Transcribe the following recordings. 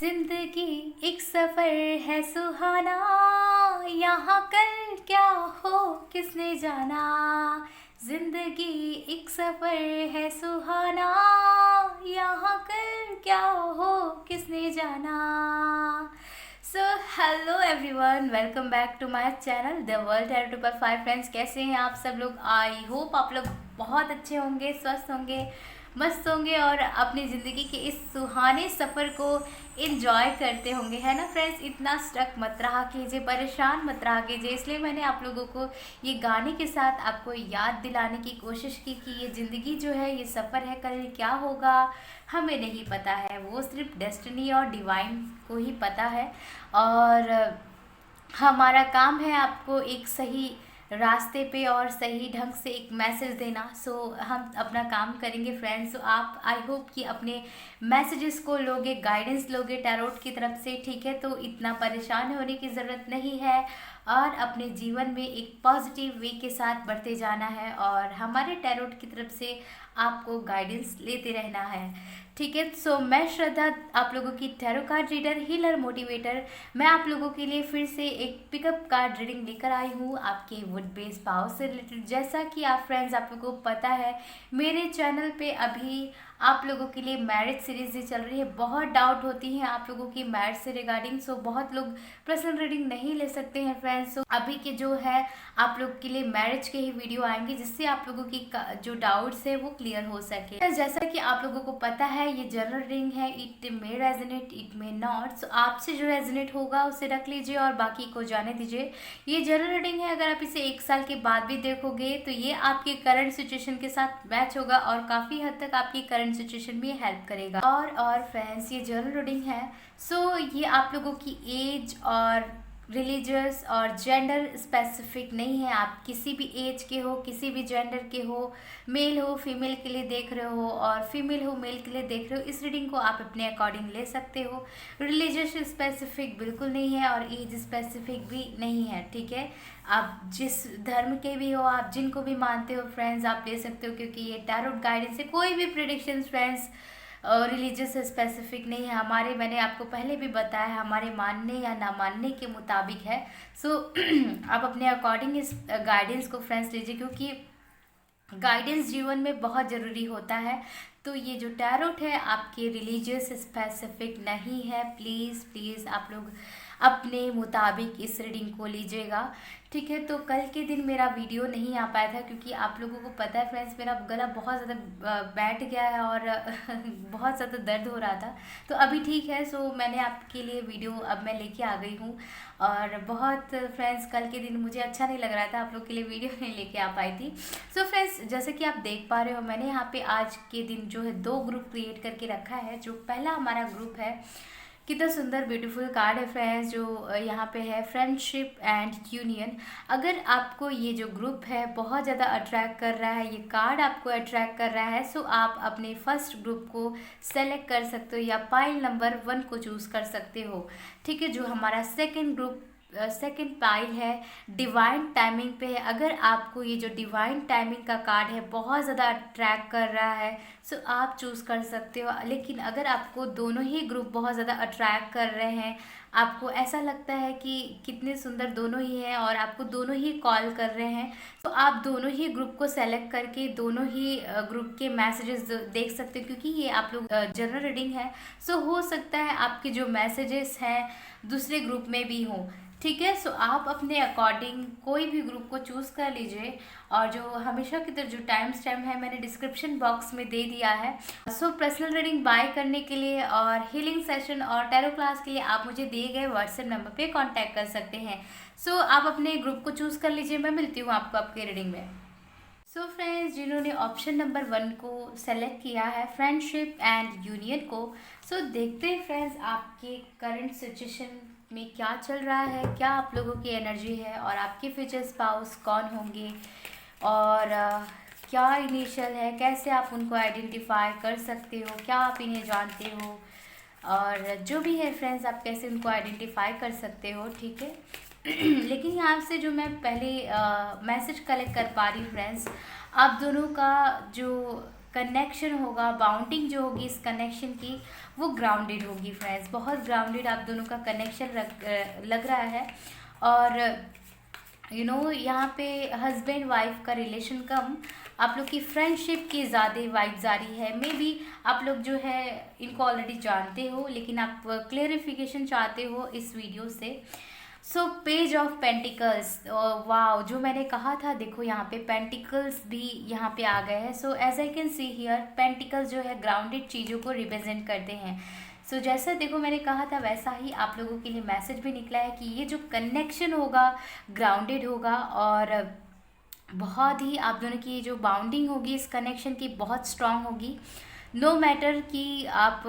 जिंदगी एक सफर है सुहाना, यहाँ कल क्या हो किसने जाना। जिंदगी एक सफर है सुहाना, यहाँ कल क्या हो किसने जाना। So hello everyone, welcome back to my channel the world air 2.5 friends. कैसे हैं आप सब लोग? आई होप आप लोग बहुत अच्छे होंगे, स्वस्थ होंगे, मस्त होंगे और अपनी ज़िंदगी के इस सुहाने सफ़र को इन्जॉय करते होंगे, है ना फ्रेंड्स। इतना स्ट्रक मत रहा कीजिए, परेशान मत रहा कीजिए। इसलिए मैंने आप लोगों को ये गाने के साथ आपको याद दिलाने की कोशिश की कि ये ज़िंदगी जो है, ये सफ़र है, कल क्या होगा हमें नहीं पता है, वो सिर्फ डेस्टिनी और डिवाइन को ही पता है। और हमारा काम है आपको एक सही रास्ते पे और सही ढंग से एक मैसेज देना। सो हम अपना काम करेंगे फ्रेंड्स। सो आप आई होप कि अपने मैसेजेस को लोगे, गाइडेंस लोगे टैरोट की तरफ से, ठीक है। तो इतना परेशान होने की ज़रूरत नहीं है और अपने जीवन में एक पॉजिटिव वे के साथ बढ़ते जाना है और हमारे टैरोट की तरफ से आपको गाइडेंस लेते रहना है, ठीक है। सो मैं श्रद्धा, आप लोगों की tarot card reader, healer, motivator. मैं आप लोगों के लिए फिर से एक पिकअप कार्ड रीडिंग लेकर आई हूँ आपके वुड बेस पावर से रिलेटेड। जैसा कि आप फ्रेंड्स, आप लोगों को पता है मेरे चैनल पे अभी आप लोगों के लिए मैरिज सीरीज ही चल रही है। बहुत डाउट होती है आप लोगों की मैरिज से रिगार्डिंग। सो बहुत लोग पर्सनल रीडिंग नहीं ले सकते हैं फ्रेंड्स। सो अभी के जो है आप लोग के लिए मैरिज के ही वीडियो आएंगे, जिससे आप लोगों की जो डाउट्स है वो क्लियर हो सके। जैसा कि आप लोगों को पता है ये जनरल रीडिंग है, it may resonate it may not. So आपसे जो रेजोनेट होगा उसे रख लीजिए और बाकी को जाने दीजिए। ये जनरल रीडिंग है, अगर आप इसे 1 साल के बाद भी देखोगे तो ये आपके करंट सिचुएशन के साथ मैच होगा और काफ़ी हद तक आपकी करंट सिचुएशन में हेल्प करेगा। और फ्रेंड्स, ये जनरल रीडिंग है। सो ये आप लोगों की एज और रिलीजियस और जेंडर स्पेसिफिक नहीं है। आप किसी भी एज के हो, किसी भी जेंडर के हो, मेल हो फीमेल के लिए देख रहे हो और फीमेल हो मेल के लिए देख रहे हो, इस रीडिंग को आप अपने अकॉर्डिंग ले सकते हो। रिलीजियस स्पेसिफिक बिल्कुल नहीं है और एज स्पेसिफिक भी नहीं है, ठीक है। आप जिस धर्म के भी हो, आप जिनको भी मानते हो फ्रेंड्स, आप ले सकते हो, क्योंकि ये टैरोट गाइडेंस है। कोई भी प्रेडिक्शन फ्रेंड्स रिलीजियस स्पेसिफिक नहीं है हमारे। मैंने आपको पहले भी बताया, हमारे मानने या ना मानने के मुताबिक है। सो आप अपने अकॉर्डिंग इस गाइडेंस को फ्रेंड्स लीजिए, क्योंकि गाइडेंस जीवन में बहुत ज़रूरी होता है। तो ये जो टैरोट है आपके रिलीजियस स्पेसिफिक नहीं है। प्लीज़ प्लीज़ आप लोग अपने मुताबिक इस रीडिंग को लीजिएगा, ठीक है। तो कल के दिन मेरा वीडियो नहीं आ पाया था, क्योंकि आप लोगों को पता है फ्रेंड्स, मेरा गला बहुत ज़्यादा बैठ गया है और बहुत ज़्यादा दर्द हो रहा था। तो अभी ठीक है। सो मैंने आपके लिए वीडियो अब मैं लेके आ गई हूँ। और बहुत फ्रेंड्स, कल के दिन मुझे अच्छा नहीं लग रहा था, आप लोग के लिए वीडियो नहीं लेके आ पाई थी। सो फ्रेंड्स, जैसे कि आप देख पा रहे हो, मैंने यहाँ पे आज के दिन जो है 2 ग्रुप क्रिएट करके रखा है। जो पहला हमारा ग्रुप है, कितना सुंदर ब्यूटीफुल कार्ड है फ्रेंड्स, जो यहाँ पे है फ्रेंडशिप एंड यूनियन। अगर आपको ये जो ग्रुप है बहुत ज़्यादा अट्रैक्ट कर रहा है, ये कार्ड आपको अट्रैक्ट कर रहा है, सो आप अपने फर्स्ट ग्रुप को सेलेक्ट कर सकते हो या पाइल नंबर 1 को चूज़ कर सकते हो, ठीक है। जो हमारा सेकेंड ग्रुप, सेकेंड पाइल है, डिवाइन टाइमिंग पे है। अगर आपको ये जो डिवाइन टाइमिंग का कार्ड है बहुत ज़्यादा अट्रैक्ट कर रहा है, सो आप चूज़ कर सकते हो। लेकिन अगर आपको दोनों ही ग्रुप बहुत ज़्यादा अट्रैक्ट कर रहे हैं, आपको ऐसा लगता है कि कितने सुंदर दोनों ही हैं और आपको दोनों ही कॉल कर रहे हैं, तो आप दोनों ही ग्रुप को सेलेक्ट करके दोनों ही ग्रुप के मैसेजेस देख सकते हो, क्योंकि ये आप लोग जनरल रीडिंग है। सो हो सकता है आपके जो मैसेजेस हैं दूसरे ग्रुप में भी हों, ठीक है। सो आप अपने अकॉर्डिंग कोई भी ग्रुप को चूज़ कर लीजिए। और जो हमेशा की तरह जो टाइम स्टैम्प है मैंने डिस्क्रिप्शन बॉक्स में दे दिया है। सो पर्सनल रीडिंग बाय करने के लिए और हीलिंग सेशन और टैरो क्लास के लिए आप मुझे दिए गए व्हाट्सएप नंबर पे कांटेक्ट कर सकते हैं। सो आप अपने ग्रुप को चूज़ कर लीजिए। मैं मिलती हूँ आपको आपके रीडिंग में। सो फ्रेंड्स, जिन्होंने ऑप्शन नंबर 1 को सेलेक्ट किया है, फ्रेंडशिप एंड यूनियन को, सो देखते हैं फ्रेंड्स आपके करंट सिचुएशन में क्या चल रहा है, क्या आप लोगों की एनर्जी है और आपके फ्यूचर स्पाउस कौन होंगे और क्या इनिशियल है, कैसे आप उनको आइडेंटिफाई कर सकते हो, क्या आप इन्हें जानते हो और जो भी है फ्रेंड्स, आप कैसे उनको आइडेंटिफाई कर सकते हो, ठीक है। लेकिन यहाँ से जो मैं पहले मैसेज कलेक्ट कर पा रही हूँ फ्रेंड्स, आप दोनों का जो कनेक्शन होगा, बाउंडिंग जो होगी इस कनेक्शन की, वो ग्राउंडेड होगी फ्रेंड्स। बहुत ग्राउंडेड आप दोनों का कनेक्शन लग रहा है। और यहाँ पे हस्बैंड वाइफ का रिलेशन कम, आप लोग की फ्रेंडशिप की ज़्यादा वाइब्स आ रही है। मे बी आप लोग जो है इनको ऑलरेडी जानते हो, लेकिन आप क्लेरिफिकेशन चाहते हो इस वीडियो से। So page of pentacles, wow, जो मैंने कहा था, देखो यहाँ पे पेंटिकल्स भी यहाँ पे आ गए हैं। So as I can see here, pentacles जो है ग्राउंडेड चीज़ों को रिप्रेजेंट करते हैं। सो जैसा देखो मैंने कहा था, वैसा ही आप लोगों के लिए मैसेज भी निकला है कि ये जो कनेक्शन होगा ग्राउंडेड होगा, और बहुत ही आप दोनों की जो बाउंडिंग होगी इस कनेक्शन की बहुत स्ट्रांग होगी। नो मैटर कि आप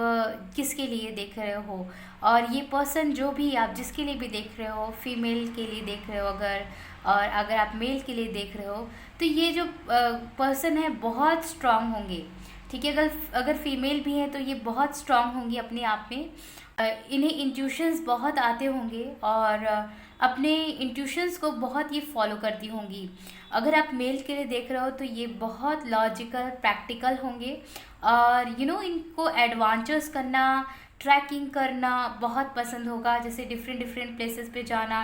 किसके लिए देख रहे हो, और ये पर्सन जो भी आप जिसके लिए भी देख रहे हो, फीमेल के लिए देख रहे हो अगर, और अगर आप मेल के लिए देख रहे हो, तो ये जो पर्सन है बहुत स्ट्रांग होंगे। ठीक है, अगर फीमेल भी हैं तो ये बहुत स्ट्रांग होंगी अपने आप में। इन्हें इंट्यूशंस बहुत आते होंगे, और अपने इंट्यूशंस को बहुत ये फॉलो करती होंगी। अगर आप मेल के लिए देख रहे हो तो ये बहुत लॉजिकल प्रैक्टिकल होंगे, और इनको एडवेंचर्स करना, ट्रैकिंग करना बहुत पसंद होगा। जैसे डिफरेंट डिफरेंट प्लेसेस पे जाना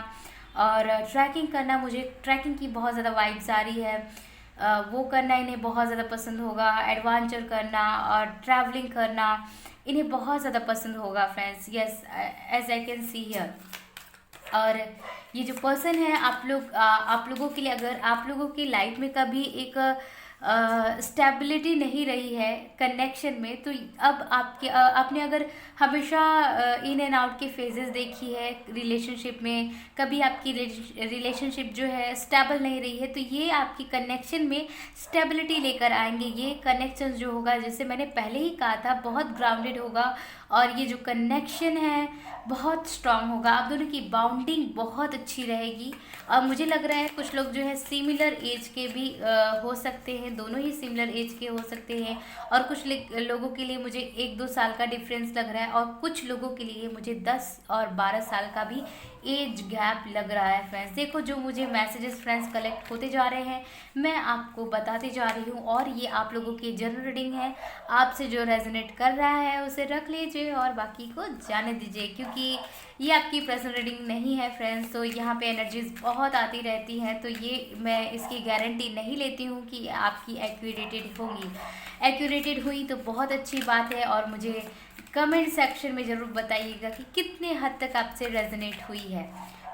और ट्रैकिंग करना, मुझे ट्रैकिंग की बहुत ज़्यादा वाइब्स आ रही है। वो करना इन्हें बहुत ज़्यादा पसंद होगा। एडवेंचर करना और ट्रैवलिंग करना इन्हें बहुत ज़्यादा पसंद होगा friends. Yes, as I can see here. और ये जो पर्सन है, आप लोगों के लिए, अगर आप लोगों की लाइफ में कभी एक स्टेबिलिटी नहीं रही है कनेक्शन में, तो अब आपने अगर हमेशा इन एंड आउट के फेजेस देखी है रिलेशनशिप में, कभी आपकी रिलेशनशिप जो है स्टेबल नहीं रही है, तो ये आपकी कनेक्शन में स्टेबिलिटी लेकर आएंगे। ये कनेक्शन जो होगा, जैसे मैंने पहले ही कहा था, बहुत ग्राउंडेड होगा, और ये जो कनेक्शन है बहुत स्ट्रांग होगा। आप दोनों की बाउंडिंग बहुत अच्छी रहेगी। और मुझे लग रहा है कुछ लोग जो है सिमिलर एज के भी हो सकते हैं, दोनों ही सिमिलर एज के हो सकते हैं। और कुछ लोगों के लिए मुझे 1-2 साल का डिफरेंस लग रहा है, और कुछ लोगों के लिए मुझे 10 और 12 साल का भी एज गैप लग रहा है फ्रेंड्स। देखो, जो मुझे मैसेजेस फ्रेंड्स कलेक्ट होते जा रहे हैं, मैं आपको बताती जा रही हूँ, और ये आप लोगों की जनरल रीडिंग है। आपसे जो रेजोनेट कर रहा है उसे रख लीजिए और बाकी को जाने दीजिए, क्योंकि ये आपकी पर्सनल रीडिंग नहीं है फ्रेंड्स। तो यहाँ पे एनर्जीज बहुत आती रहती हैं, तो ये मैं इसकी गारंटी नहीं लेती हूँ कि आपकी एक्यूरेटेड होंगी। एक्यूरेटेड हुई तो बहुत अच्छी बात है, और मुझे कमेंट सेक्शन में ज़रूर बताइएगा कि कितने हद तक आपसे रेजोनेट हुई है।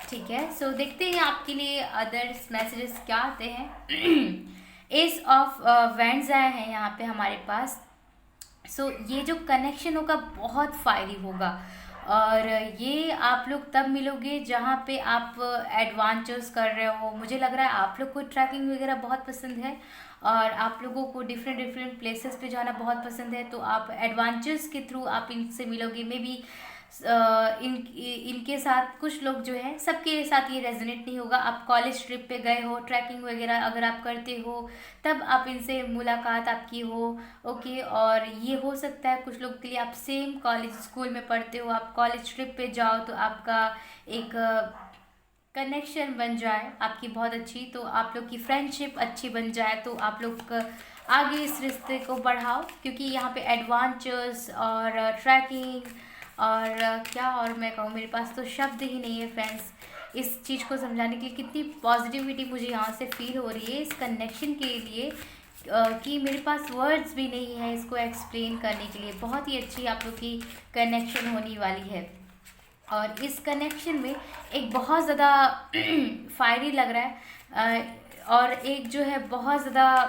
ठीक है, सो देखते हैं आपके लिए अदर्स मैसेजेस क्या आते हैं। एस ऑफ वैंड्स आए हैं यहाँ पे हमारे पास। सो ये जो कनेक्शन होगा बहुत फायरी होगा, और ये आप लोग तब मिलोगे जहाँ पे आप एडवेंचर्स कर रहे हो। मुझे लग रहा है आप लोग को ट्रैकिंग वगैरह बहुत पसंद है, और आप लोगों को डिफरेंट डिफरेंट प्लेसेस पे जाना बहुत पसंद है, तो आप एडवेंचर्स के थ्रू आप इनसे मिलोगे। मे बी इनके साथ कुछ लोग जो है, सबके साथ ये रेजोनेट नहीं होगा। आप कॉलेज ट्रिप पे गए हो, ट्रैकिंग वगैरह अगर आप करते हो, तब आप इनसे मुलाकात आपकी हो। ओके, और ये हो सकता है कुछ लोग के लिए आप सेम कॉलेज स्कूल में पढ़ते हो, आप कॉलेज ट्रिप पे जाओ तो आपका एक कनेक्शन बन जाए आपकी बहुत अच्छी, तो आप लोग की फ्रेंडशिप अच्छी बन जाए, तो आप लोग आगे इस रिश्ते को बढ़ाओ। क्योंकि यहाँ पे एडवेंचर्स और ट्रैकिंग और क्या और मैं कहूँ, मेरे पास तो शब्द ही नहीं है फ्रेंड्स इस चीज़ को समझाने के लिए। कितनी पॉजिटिविटी मुझे यहाँ से फील हो रही है इस कनेक्शन के लिए, कि मेरे पास वर्ड्स भी नहीं है इसको एक्सप्लेन करने के लिए। बहुत ही अच्छी आप लोग की कनेक्शन होने वाली है, और इस कनेक्शन में एक बहुत ज़्यादा फायरी लग रहा है, और एक जो है बहुत ज़्यादा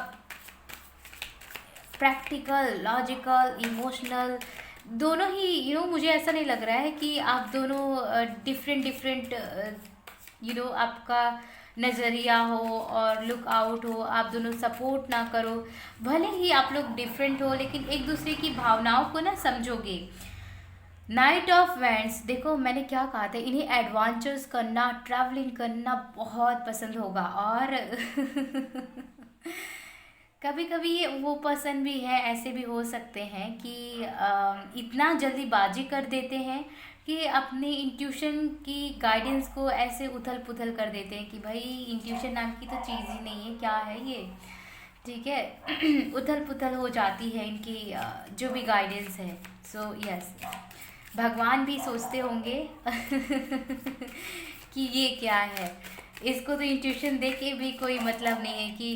प्रैक्टिकल, लॉजिकल, इमोशनल, दोनों ही मुझे ऐसा नहीं लग रहा है कि आप दोनों डिफरेंट आपका नज़रिया हो और लुक आउट हो, आप दोनों सपोर्ट ना करो। भले ही आप लोग डिफरेंट हो, लेकिन एक दूसरे की भावनाओं को ना समझोगे। नाइट ऑफ वैंड्स, देखो मैंने क्या कहा था, इन्हें एडवेंचर्स करना, ट्रैवलिंग करना बहुत पसंद होगा, और कभी कभी ये वो पसंद भी है, ऐसे भी हो सकते हैं कि इतना जल्दीबाजी कर देते हैं कि अपने इंट्यूशन की गाइडेंस को ऐसे उथल पुथल कर देते हैं कि भाई इंट्यूशन नाम की तो चीज़ ही नहीं है, क्या है ये। ठीक है। उथल पुथल हो जाती है इनकी जो भी गाइडेंस है। सो यस, भगवान भी सोचते होंगे कि ये क्या है, इसको तो इंट्यूशन दे के भी कोई मतलब नहीं है कि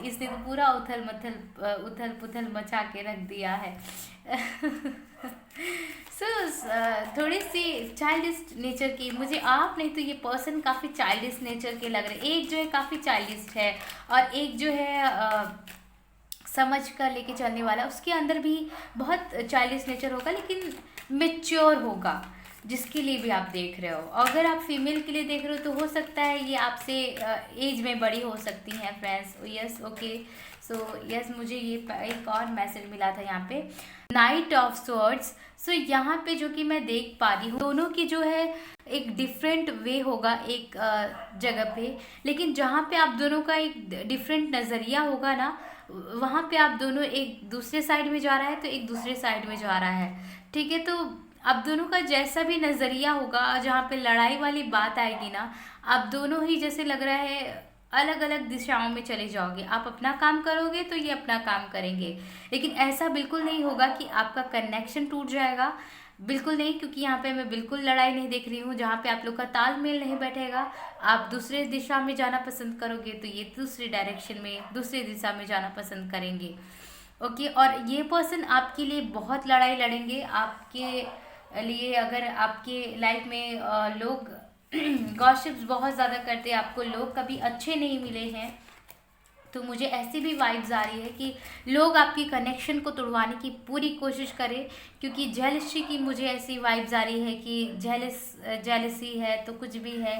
इसने तो पूरा उथल पुथल मचा के रख दिया है। सो थोड़ी सी चाइल्डिश नेचर की, मुझे आप नहीं तो ये पर्सन काफ़ी चाइल्डिश नेचर के लग रहे। एक जो है काफ़ी चाइल्डिश है और एक जो है समझ कर लेके चलने वाला, उसके अंदर भी बहुत चाइल्डिश नेचर होगा लेकिन मेच्योर होगा, जिसके लिए भी आप देख रहे हो। अगर आप फीमेल के लिए देख रहे हो तो हो सकता है ये आपसे एज में बड़ी हो सकती हैं friends. Yes okay, so yes, मुझे ये एक और मैसेज मिला था यहाँ पे, नाइट ऑफ स्वॉर्ड्स। सो यहाँ पे जो कि मैं देख पा रही हूँ, दोनों की जो है एक डिफरेंट वे होगा एक जगह पे, लेकिन जहाँ पे आप दोनों का एक डिफरेंट नज़रिया होगा ना, वहाँ पे आप दोनों एक दूसरे साइड में जा रहा है तो एक दूसरे साइड में जा रहा है। ठीक है, तो आप दोनों का जैसा भी नज़रिया होगा, जहाँ पे लड़ाई वाली बात आएगी ना, आप दोनों ही जैसे लग रहा है अलग अलग दिशाओं में चले जाओगे। आप अपना काम करोगे तो ये अपना काम करेंगे, लेकिन ऐसा बिल्कुल नहीं होगा कि आपका कनेक्शन टूट जाएगा, बिल्कुल नहीं, क्योंकि यहाँ पे मैं बिल्कुल लड़ाई नहीं देख रही हूँ। जहाँ पे आप लोग का तालमेल नहीं बैठेगा, आप दूसरे दिशा में जाना पसंद करोगे तो ये दूसरे डायरेक्शन में, दूसरी दिशा में जाना पसंद करेंगे। ओके, और ये पर्सन आपके लिए बहुत लड़ाई लड़ेंगे आपके लिए। अगर आपके लाइफ में लोग गॉसिप्स बहुत ज़्यादा करते हैं, आपको लोग कभी अच्छे नहीं मिले हैं, तो मुझे ऐसी भी वाइब्स आ रही है कि लोग आपकी कनेक्शन को तोड़वाने की पूरी कोशिश करें, क्योंकि जेलसी की मुझे ऐसी वाइब्स आ रही है कि जेलसी है तो कुछ भी है।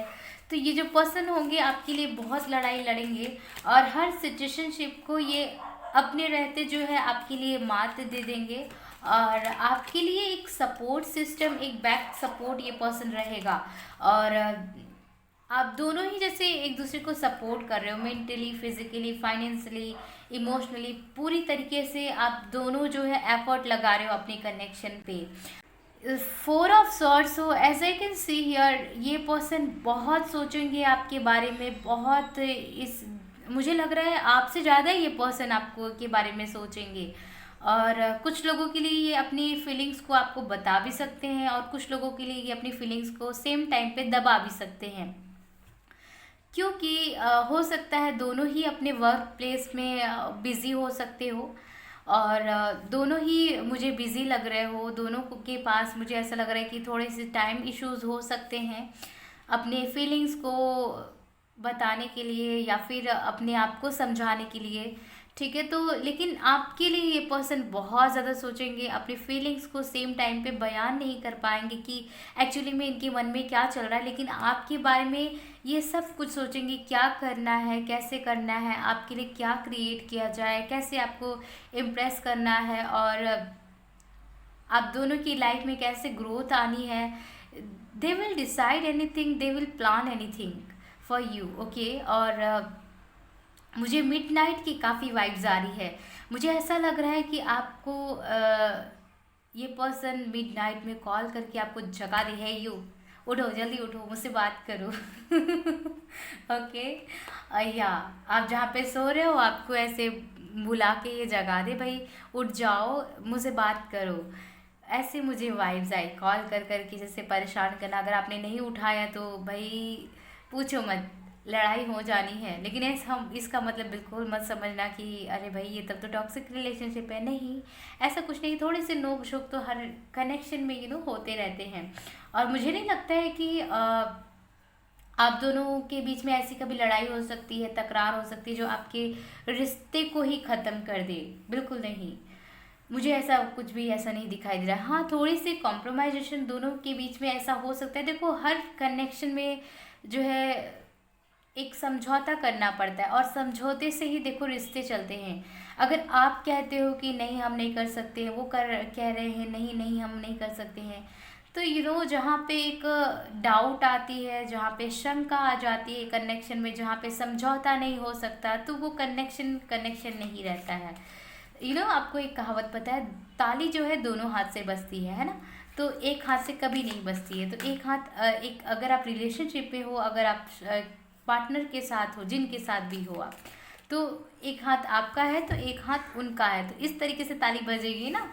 तो ये जो पर्सन होंगे आपके लिए बहुत लड़ाई लड़ेंगे और हर सिचुएशनशिप को ये अपने रहते जो है आपके लिए मात दे देंगे, और आपके लिए एक सपोर्ट सिस्टम, एक बैक सपोर्ट ये पर्सन रहेगा। और आप दोनों ही जैसे एक दूसरे को सपोर्ट कर रहे हो, मेंटली, फिजिकली, फाइनेंशियली, इमोशनली, पूरी तरीके से आप दोनों जो है एफर्ट लगा रहे हो अपने कनेक्शन पे। 4 ऑफ सॉर्ड्स हो, as I can see here, ये पर्सन बहुत सोचेंगे आपके बारे में, बहुत इस मुझे लग रहा है आपसे ज़्यादा ये पर्सन आपको के बारे में सोचेंगे। और कुछ लोगों के लिए ये अपनी फीलिंग्स को आपको बता भी सकते हैं और कुछ लोगों के लिए ये अपनी फीलिंग्स को सेम टाइम पे दबा भी सकते हैं, क्योंकि हो सकता है दोनों ही अपने वर्क प्लेस में बिज़ी हो सकते हो, और दोनों ही मुझे बिज़ी लग रहे हो। दोनों के पास मुझे ऐसा लग रहा है कि थोड़े से टाइम इश्यूज हो सकते हैं अपने फीलिंग्स को बताने के लिए या फिर अपने आप को समझाने के लिए। ठीक है, तो लेकिन आपके लिए ये पर्सन बहुत ज़्यादा सोचेंगे, अपनी फीलिंग्स को सेम टाइम पे बयान नहीं कर पाएंगे कि एक्चुअली में इनके मन में क्या चल रहा है, लेकिन आपके बारे में ये सब कुछ सोचेंगे, क्या करना है, कैसे करना है, आपके लिए क्या क्रिएट किया जाए, कैसे आपको इम्प्रेस करना है, और आप दोनों की लाइफ में कैसे ग्रोथ आनी है। They will decide anything, they will plan anything for you. Okay, और मुझे मिडनाइट की काफ़ी वाइब्स आ रही है। मुझे ऐसा लग रहा है कि आपको ये पर्सन मिडनाइट में कॉल करके आपको जगा दे, है यू उठो, जल्दी उठो, मुझसे बात करो। ओके, या आप जहाँ पे सो रहे हो आपको ऐसे बुला के ये जगा दे, भाई उठ जाओ, मुझसे बात करो। ऐसे मुझे वाइब्स आई, कॉल कर कर के जैसे परेशान करना। अगर आपने नहीं उठाया तो भाई पूछो मत, लड़ाई हो जानी है। लेकिन इसका मतलब बिल्कुल मत समझना कि अरे भाई ये तब तो टॉक्सिक रिलेशनशिप है, नहीं, ऐसा कुछ नहीं। थोड़े से नोक झोंक तो हर कनेक्शन में होते रहते हैं, और मुझे नहीं लगता है कि आप दोनों के बीच में ऐसी कभी लड़ाई हो सकती है, तकरार हो सकती है जो आपके रिश्ते को ही ख़त्म कर दे, बिल्कुल नहीं। मुझे ऐसा कुछ भी ऐसा नहीं दिखाई दे रहा। हाँ, थोड़ी सी कॉम्प्रोमाइजेशन दोनों के बीच में ऐसा हो सकता है। देखो, हर कनेक्शन में जो है एक समझौता करना पड़ता है, और समझौते से ही देखो रिश्ते चलते हैं। अगर आप कहते हो कि नहीं हम नहीं कर सकते हैं, वो कह रहे हैं नहीं नहीं हम नहीं कर सकते हैं, तो जहाँ पे एक डाउट आती है, जहाँ पे शंका आ जाती है कनेक्शन में, जहाँ पे समझौता नहीं हो सकता, तो वो कनेक्शन नहीं रहता है। आपको एक कहावत पता है, ताली जो है दोनों हाथ से बजती है ना, तो एक हाथ से कभी नहीं बजती है। तो एक हाथ अगर आप रिलेशनशिप में हो, अगर आप पार्टनर के साथ हो, जिनके साथ भी हो आप, तो एक हाथ आपका है तो एक हाथ उनका है, तो इस तरीके से ताली बजेगी ना।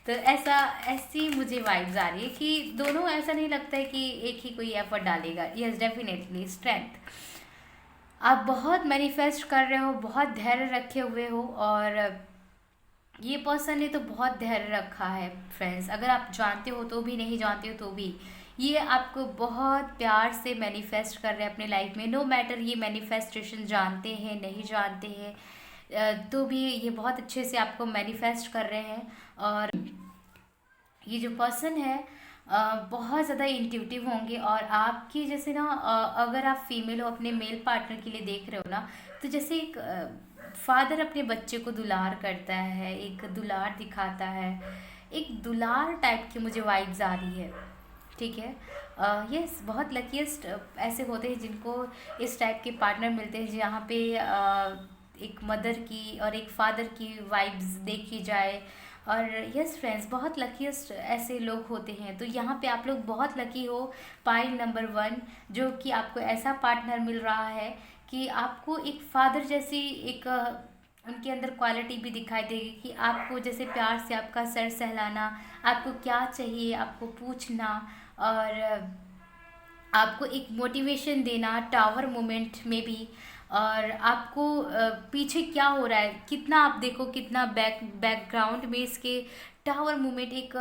तो ऐसी मुझे वाइब्स आ रही है कि दोनों, ऐसा नहीं लगता है कि एक ही कोई एफर्ट डालेगा। Yes, definitely strength. आप बहुत मैनिफेस्ट कर रहे हो, बहुत धैर्य रखे हुए हो, और ये पर्सन ने तो बहुत धैर्य रखा है फ्रेंड्स। अगर आप जानते हो तो भी, नहीं जानते हो तो भी, ये आपको बहुत प्यार से मैनिफेस्ट कर रहे हैं अपने लाइफ में। नो मैटर ये मैनिफेस्टेशन जानते हैं नहीं जानते हैं, तो भी ये बहुत अच्छे से आपको मैनिफेस्ट कर रहे हैं। और ये जो पर्सन है बहुत ज़्यादा इंट्यूटिव होंगे, और आपकी जैसे ना, अगर आप फीमेल हो अपने मेल पार्टनर के लिए देख रहे हो ना, तो जैसे एक फादर अपने बच्चे को दुलार करता है, एक दुलार दिखाता है, एक दुलार टाइप की मुझे वाइब्स आ रही है। ठीक है, यस, बहुत लकीस्ट ऐसे होते हैं जिनको इस टाइप के पार्टनर मिलते हैं, जहाँ पे एक मदर की और एक फादर की वाइब्स देखी जाए। और यस फ्रेंड्स, बहुत लकीस्ट ऐसे लोग होते हैं। तो यहाँ पे आप लोग बहुत लकी हो, पाइल नंबर 1, जो कि आपको ऐसा पार्टनर मिल रहा है कि आपको एक फादर जैसी एक उनके अंदर क्वालिटी भी दिखाई देगी, कि आपको जैसे प्यार से आपका सर सहलाना, आपको क्या चाहिए आपको पूछना, और आपको एक मोटिवेशन देना टावर मोमेंट में भी। और आपको पीछे क्या हो रहा है, कितना आप देखो, कितना बैकग्राउंड में इसके टावर मूवमेंट एक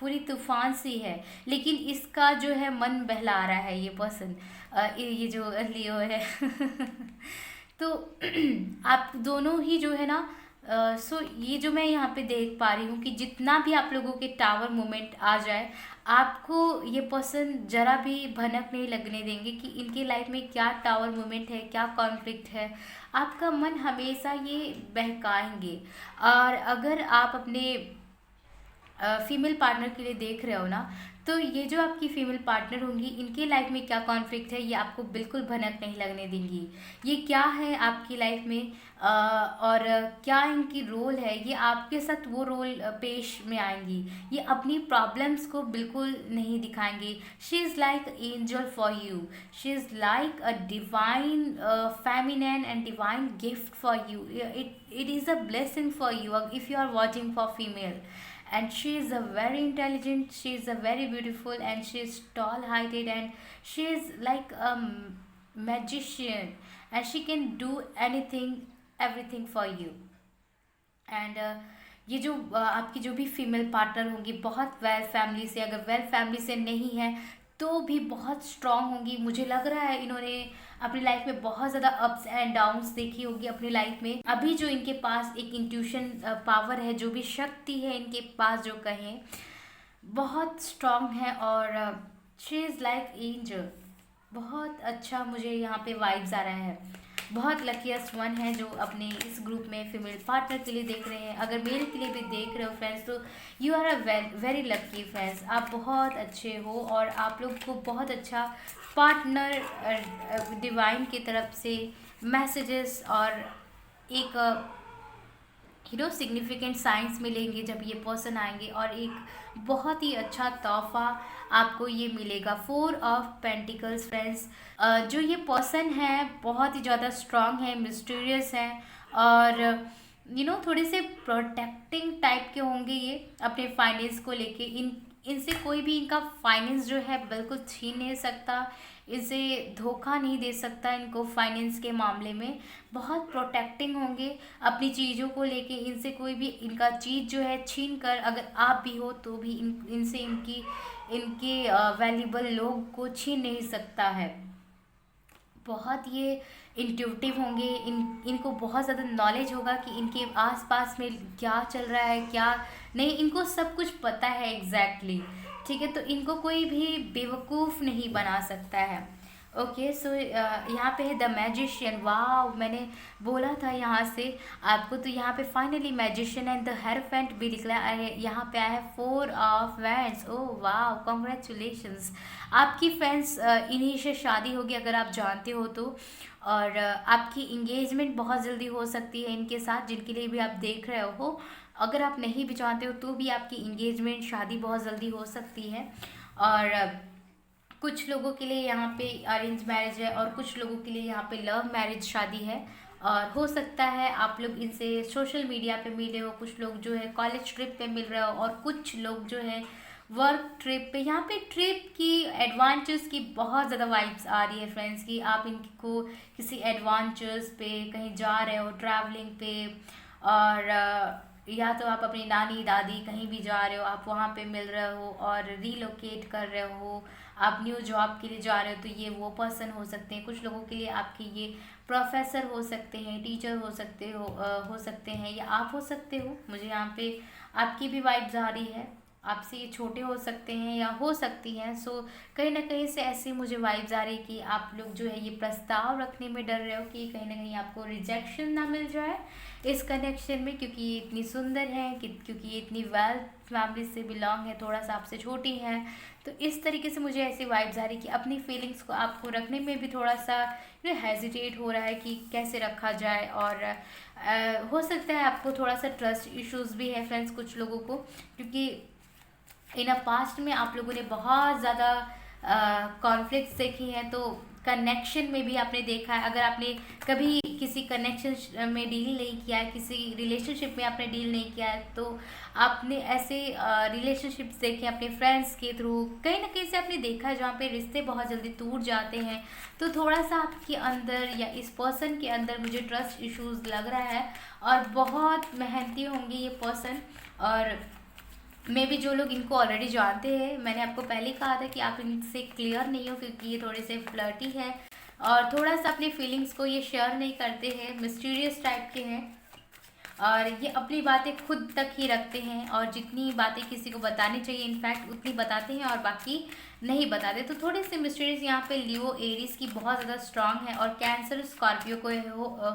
पूरी तूफान सी है, लेकिन इसका जो है मन बहला रहा है ये पर्सन, ये जो लियो है। तो आप दोनों ही जो है ना, सो ये जो मैं यहाँ पे देख पा रही हूँ कि जितना भी आप लोगों के टावर मोमेंट आ जाए, आपको ये पर्सन जरा भी भनक नहीं लगने देंगे कि इनके लाइफ में क्या टावर मोमेंट है, क्या कॉन्फ्लिक्ट है। आपका मन हमेशा ये बहकाएंगे। और अगर आप अपने फीमेल पार्टनर के लिए देख रहे हो ना, तो ये जो आपकी फीमेल पार्टनर होंगी, इनके लाइफ में क्या कॉन्फ्लिक्ट है ये आपको बिल्कुल भनक नहीं लगने देंगी। ये क्या है आपकी लाइफ में, और क्या इनकी रोल है, ये आपके साथ वो रोल पेश में आएंगी। ये अपनी प्रॉब्लम्स को बिल्कुल नहीं दिखाएंगी। She is like angel for you, she is like a divine feminine and divine gift for you. It is a blessing for you if you are watching for female. And she is a very intelligent, she is a very beautiful, and she is tall heighted, and she is like a magician, and she can do anything, everything for you. And ये जो आपकी जो भी female partner होंगी, बहुत well family से, अगर well family से नहीं है तो भी बहुत स्ट्रांग होंगी। मुझे लग रहा है इन्होंने अपनी लाइफ में बहुत ज़्यादा अप्स एंड डाउन्स देखी होगी अपनी लाइफ में। अभी जो इनके पास एक इंट्यूशन पावर है, जो भी शक्ति है इनके पास, जो कहें, बहुत स्ट्रांग है। और शी इज़ लाइक एंजल। बहुत अच्छा मुझे यहाँ पे वाइब्स आ रहा है। बहुत लकीस्ट वन है जो अपने इस ग्रुप में फीमेल पार्टनर के लिए देख रहे हैं। अगर मेल के लिए भी देख रहे हो फ्रेंड्स, तो you are a very lucky friends. आप बहुत अच्छे हो, और आप लोग को बहुत अच्छा पार्टनर डिवाइन की तरफ से मैसेजेस और एक सिग्निफिकेंट साइंस मिलेंगे जब ये पर्सन आएंगे, और एक बहुत ही अच्छा तोहफा आपको ये मिलेगा। 4 ऑफ पेंटिकल्स फ्रेंड्स। जो ये पर्सन है बहुत ही ज़्यादा स्ट्रांग है, मिस्टीरियस है, और थोड़े से प्रोटेक्टिंग टाइप के होंगे ये अपने फाइनेंस को लेके। इनसे कोई भी इनका फाइनेंस जो है बिल्कुल छीन नहीं सकता, इसे धोखा नहीं दे सकता। इनको फाइनेंस के मामले में बहुत प्रोटेक्टिंग होंगे अपनी चीज़ों को लेके। इनसे कोई भी इनका चीज़ जो है छीन कर, अगर आप भी हो तो भी इनसे इनके वैल्यूबल लोग को छीन नहीं सकता है। बहुत ये इंट्यूटिव होंगे, इनको बहुत ज़्यादा नॉलेज होगा कि इनके आसपास में क्या चल रहा है, क्या नहीं, इनको सब कुछ पता है एग्जैक्टली। ठीक है, तो इनको कोई भी बेवकूफ़ नहीं बना सकता है। ओके, सो यहाँ पे है द मैजिशियन। वाह, मैंने बोला था यहाँ से आपको, तो यहाँ पे finally magician and the hierophant भी निकला है। यहाँ पे आया है 4 ऑफ वैंड्स। ओह वाह, कॉन्ग्रेचुलेशंस। आपकी फ्रेंड्स इन्हीं से शादी होगी अगर आप जानते हो तो, और आपकी इंगेजमेंट बहुत जल्दी हो सकती है इनके साथ, जिनके लिए भी आप देख रहे हो। अगर आप नहीं भी जानते हो तो भी आपकी इंगेजमेंट, शादी बहुत जल्दी हो सकती है। और कुछ लोगों के लिए यहाँ पे अरेंज मैरिज है और कुछ लोगों के लिए यहाँ पे लव मैरिज शादी है। और हो सकता है आप लोग इनसे सोशल मीडिया पे मिले हो, कुछ लोग जो है कॉलेज ट्रिप पे मिल रहे हो और कुछ लोग जो है वर्क ट्रिप पे। यहाँ पे ट्रिप की एडवेंचर्स की बहुत ज़्यादा वाइब्स आ रही है फ्रेंड्स की आप इनको किसी एडवेंचर्स पे कहीं जा रहे हो ट्रैवलिंग पे। और या तो आप अपनी नानी दादी कहीं भी जा रहे हो, आप वहाँ पे मिल रहे हो और रीलोकेट कर रहे हो, आप न्यू जॉब के लिए जा रहे हो, तो ये वो पर्सन हो सकते हैं। कुछ लोगों के लिए आपके ये प्रोफेसर हो सकते हैं, टीचर हो सकते हैं, या आप हो सकते हो। मुझे यहाँ पे आपकी भी वाइब्स आ रही है, आपसे ये छोटे हो सकते हैं या हो सकती हैं। सो कहीं ना कहीं से ऐसी मुझे वाइब्स आ रही कि आप लोग जो है ये प्रस्ताव रखने में डर रहे हो कि कहीं ना कहीं आपको रिजेक्शन ना मिल जाए इस कनेक्शन में, क्योंकि ये इतनी सुंदर है क्योंकि ये इतनी वेल्थ फैमिली से बिलोंग है, थोड़ा सा आपसे छोटी है। तो इस तरीके से मुझे ऐसी वाइब्स आ रही कि अपनी फीलिंग्स को आपको रखने में भी थोड़ा सा हेजिटेट हो रहा है कि कैसे रखा जाए। और हो सकता है आपको थोड़ा सा ट्रस्ट इश्यूज भी है फ्रेंड्स कुछ लोगों को, क्योंकि इन अ पास्ट में आप लोगों ने बहुत ज़्यादा कॉन्फ्लिक्ट्स देखी हैं। तो कनेक्शन में भी आपने देखा है, अगर आपने कभी किसी कनेक्शन में डील नहीं किया है, किसी रिलेशनशिप में आपने डील नहीं किया है, तो आपने ऐसे रिलेशनशिप्स देखे अपने फ्रेंड्स के थ्रू, कहीं ना कहीं से आपने देखा है जहाँ पे रिश्ते बहुत जल्दी टूट जाते हैं। तो थोड़ा सा आपके अंदर या इस पर्सन के अंदर मुझे ट्रस्ट इश्यूज लग रहा है और बहुत मेहनती होंगे ये पर्सन। और मे भी जो लोग इनको ऑलरेडी जानते हैं, मैंने आपको पहले कहा था कि आप इनसे क्लियर नहीं हो क्योंकि ये थोड़े से फ्लर्टी है और थोड़ा सा अपनी फीलिंग्स को ये शेयर नहीं करते हैं, मिस्टीरियस टाइप के हैं और ये अपनी बातें खुद तक ही रखते हैं और जितनी बातें किसी को बतानी चाहिए इनफैक्ट उतनी बताते हैं और बाकी नहीं बताते। तो थोड़े से मिस्टीरियस यहाँ पे लियो एरीज की बहुत ज़्यादा स्ट्रांग है और कैंसर स्कॉर्पियो को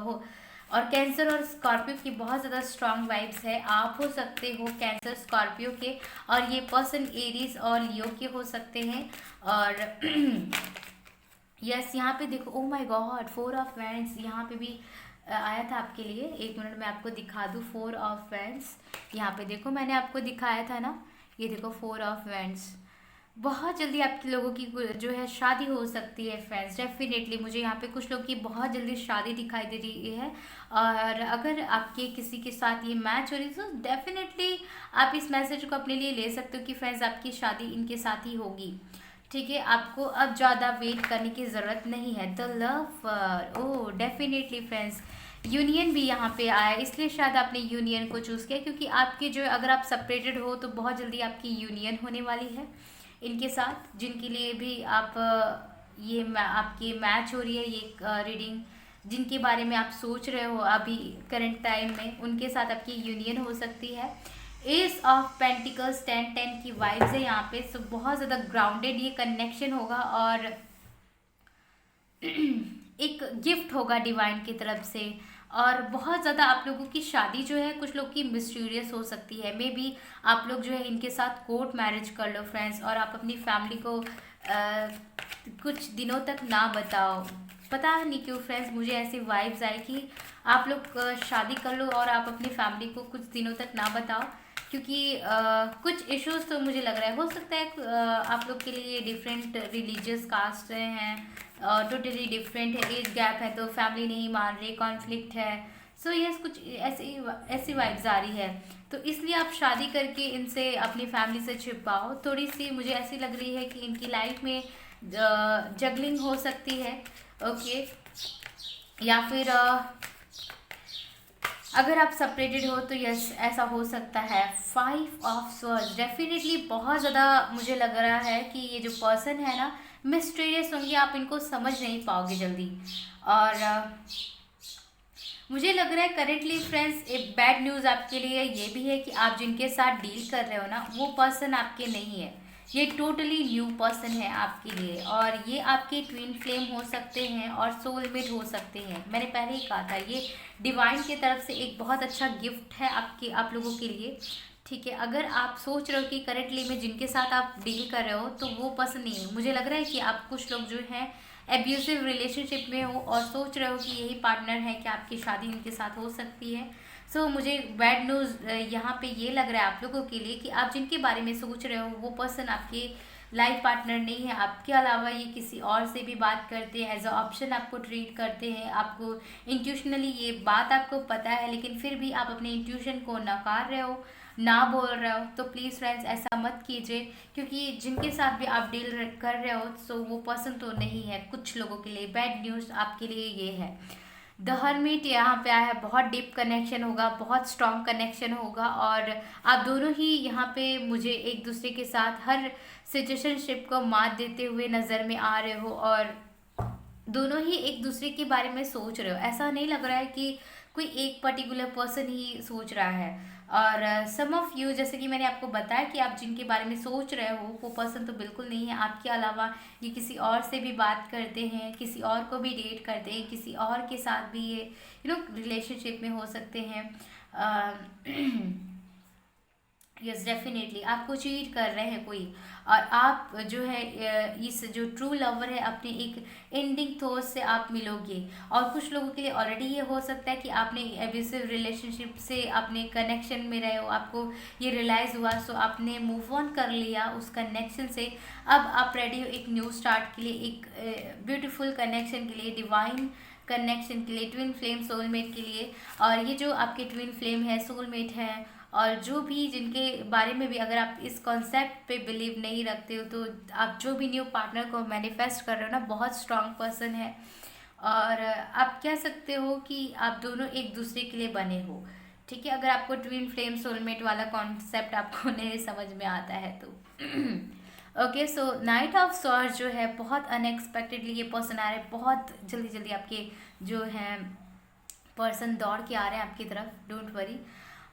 हो और कैंसर और स्कॉर्पियो की बहुत ज़्यादा स्ट्रांग वाइब्स है। आप हो सकते हो कैंसर स्कॉर्पियो के और ये पर्सन एरीज और लियो के हो सकते हैं। और यस यहाँ पे देखो, ओ माय गॉड, 4 ऑफ वैंड्स यहाँ पे भी आया था आपके लिए। एक मिनट में आपको दिखा दूँ 4 ऑफ वैंड्स। यहाँ पे देखो मैंने आपको दिखाया था ना, ये देखो 4 ऑफ वैंड्स। बहुत जल्दी आपके लोगों की जो है शादी हो सकती है फ्रेंड्स, डेफिनेटली मुझे यहाँ पे कुछ लोग की बहुत जल्दी शादी दिखाई दे रही है। और अगर आपके किसी के साथ ये मैच हो रही है तो डेफिनेटली आप इस मैसेज को अपने लिए ले सकते हो कि फ्रेंड्स आपकी शादी इनके साथ ही होगी। ठीक है, आपको अब ज़्यादा वेट करने की ज़रूरत नहीं है। The love, oh definitely friends union भी यहाँ पे आया, इसलिए शायद आपने यूनियन को चूज़ किया क्योंकि आपके जो अगर आप सेपरेटेड हो तो बहुत जल्दी आपकी यूनियन होने वाली है इनके साथ, जिनके लिए भी आप ये आपकी मैच हो रही है ये रीडिंग, जिनके बारे में आप सोच रहे हो अभी करंट टाइम में, उनके साथ आपकी यूनियन हो सकती है। एस ऑफ पेंटिकल्स 10-10 की वाइब्स है यहाँ पे। सो बहुत ज़्यादा ग्राउंडेड ये कनेक्शन होगा और एक गिफ्ट होगा डिवाइन की तरफ से। और बहुत ज़्यादा आप लोगों की शादी जो है कुछ लोग की मिस्टीरियस हो सकती है। मे बी आप लोग जो है इनके साथ कोर्ट मैरिज कर लो फ्रेंड्स और आप अपनी फैमिली को कुछ दिनों तक ना बताओ। पता नहीं क्यों फ्रेंड्स मुझे ऐसी वाइब्स आई कि आप लोग शादी कर लो और आप अपनी फैमिली को कुछ दिनों तक ना बताओ, क्योंकि कुछ इश्यूज तो मुझे लग रहा है हो सकता है आप लोग के लिए डिफरेंट रिलीजियस कास्ट हैं, टोटली डिफरेंट है, एज गैप है तो फैमिली नहीं मान रही, कॉन्फ्लिक्ट है। सो यस कुछ ऐसी वाइब्स आ रही है, तो इसलिए आप शादी करके इनसे अपनी फैमिली से छिपाओ। थोड़ी सी मुझे ऐसी लग रही है कि इनकी लाइफ में जगलिंग हो सकती है, ओके। या फिर अगर आप सेपरेटेड हो तो यस ऐसा हो सकता है। 5 ऑफ स्वर्ड्स डेफिनेटली बहुत ज़्यादा मुझे लग रहा है कि ये जो पर्सन है ना मिस्टीरियस होंगे, आप इनको समझ नहीं पाओगे जल्दी। और मुझे लग रहा है करेंटली फ्रेंड्स एक बैड न्यूज़ आपके लिए ये भी है कि आप जिनके साथ डील कर रहे हो ना वो पर्सन आपके नहीं है, ये टोटली न्यू पर्सन है आपके लिए। और ये आपके ट्विन फ्लेम हो सकते हैं और सोलमेट हो सकते हैं। मैंने पहले ही कहा था ये डिवाइन की तरफ से एक बहुत अच्छा गिफ्ट है आप लोगों के लिए। ठीक है, अगर आप सोच रहे हो कि करेंटली में जिनके साथ आप डील कर रहे हो तो वो पर्सन नहीं है, मुझे लग रहा है कि आप कुछ लोग जो हैं एब्यूसिव रिलेशनशिप में हो और सोच रहे हो कि यही पार्टनर है कि आपकी शादी इनके साथ हो सकती है। सो मुझे बैड न्यूज़ यहाँ पे ये लग रहा है आप लोगों के लिए कि आप जिनके बारे में सोच रहे हो वो पर्सन आपके लाइफ पार्टनर नहीं है, आपके अलावा ये किसी और से भी बात करते हैं, एज अ ऑप्शन आपको ट्रीट करते हैं, आपको इंट्यूशनली ये बात आपको पता है, लेकिन फिर भी आप अपने इंट्यूशन को नकार रहे हो, ना बोल रहे हो। तो प्लीज़ फ्रेंड्स ऐसा मत कीजिए, क्योंकि जिनके साथ भी आप डील कर रहे हो सो वो पर्सन तो नहीं है। कुछ लोगों के लिए बैड न्यूज़ आपके लिए ये है, द हर्मिट यहाँ पे आया है, बहुत डीप कनेक्शन होगा, बहुत स्ट्रॉन्ग कनेक्शन होगा, और आप दोनों ही यहाँ पे मुझे एक दूसरे के साथ हर सिचुएशनशिप को मात देते हुए नज़र में आ रहे हो, और दोनों ही एक दूसरे के बारे में सोच रहे हो। ऐसा नहीं लग रहा है कि कोई एक पर्टिकुलर पर्सन ही सोच रहा है। और सम ऑफ यू, जैसे कि मैंने आपको बताया कि आप जिनके बारे में सोच रहे हो वो पर्सन तो बिल्कुल नहीं है। आपके अलावा ये किसी और से भी बात करते हैं, किसी और को भी डेट करते हैं, किसी और के साथ भी ये रिलेशनशिप में हो सकते हैं। यस डेफिनेटली आपको चीट कर रहे हैं कोई, और आप जो है इस जो ट्रू लवर है अपने एक एंडिंग थॉट से आप मिलोगे। और कुछ लोगों के लिए ऑलरेडी ये हो सकता है कि आपने एब्यूसिव रिलेशनशिप से अपने कनेक्शन में रहे हो, आपको ये रियलाइज़ हुआ, सो आपने मूव ऑन कर लिया उस कनेक्शन से। अब आप रेडी हो एक न्यू स्टार्ट के लिए, एक ब्यूटीफुल कनेक्शन के लिए, डिवाइन कनेक्शन के लिए, ट्विन फ्लेम सोलमेट के लिए। और ये जो आपके ट्विन फ्लेम है, सोलमेट है, और जो भी जिनके बारे में भी अगर आप इस कॉन्सेप्ट पे बिलीव नहीं रखते हो, तो आप जो भी न्यू पार्टनर को मैनिफेस्ट कर रहे हो ना, बहुत स्ट्रांग पर्सन है। और आप कह सकते हो कि आप दोनों एक दूसरे के लिए बने हो। ठीक है, अगर आपको ट्विन फ्लेम सोलमेट वाला कॉन्सेप्ट आपको नहीं समझ में आता है तो okay. So night of swords जो है, बहुत अनएक्सपेक्टेडली ये पर्सन आ रहे हैं, बहुत जल्दी जल्दी आपके जो हैं पर्सन दौड़ के आ रहे हैं आपकी तरफ, डोंट वरी।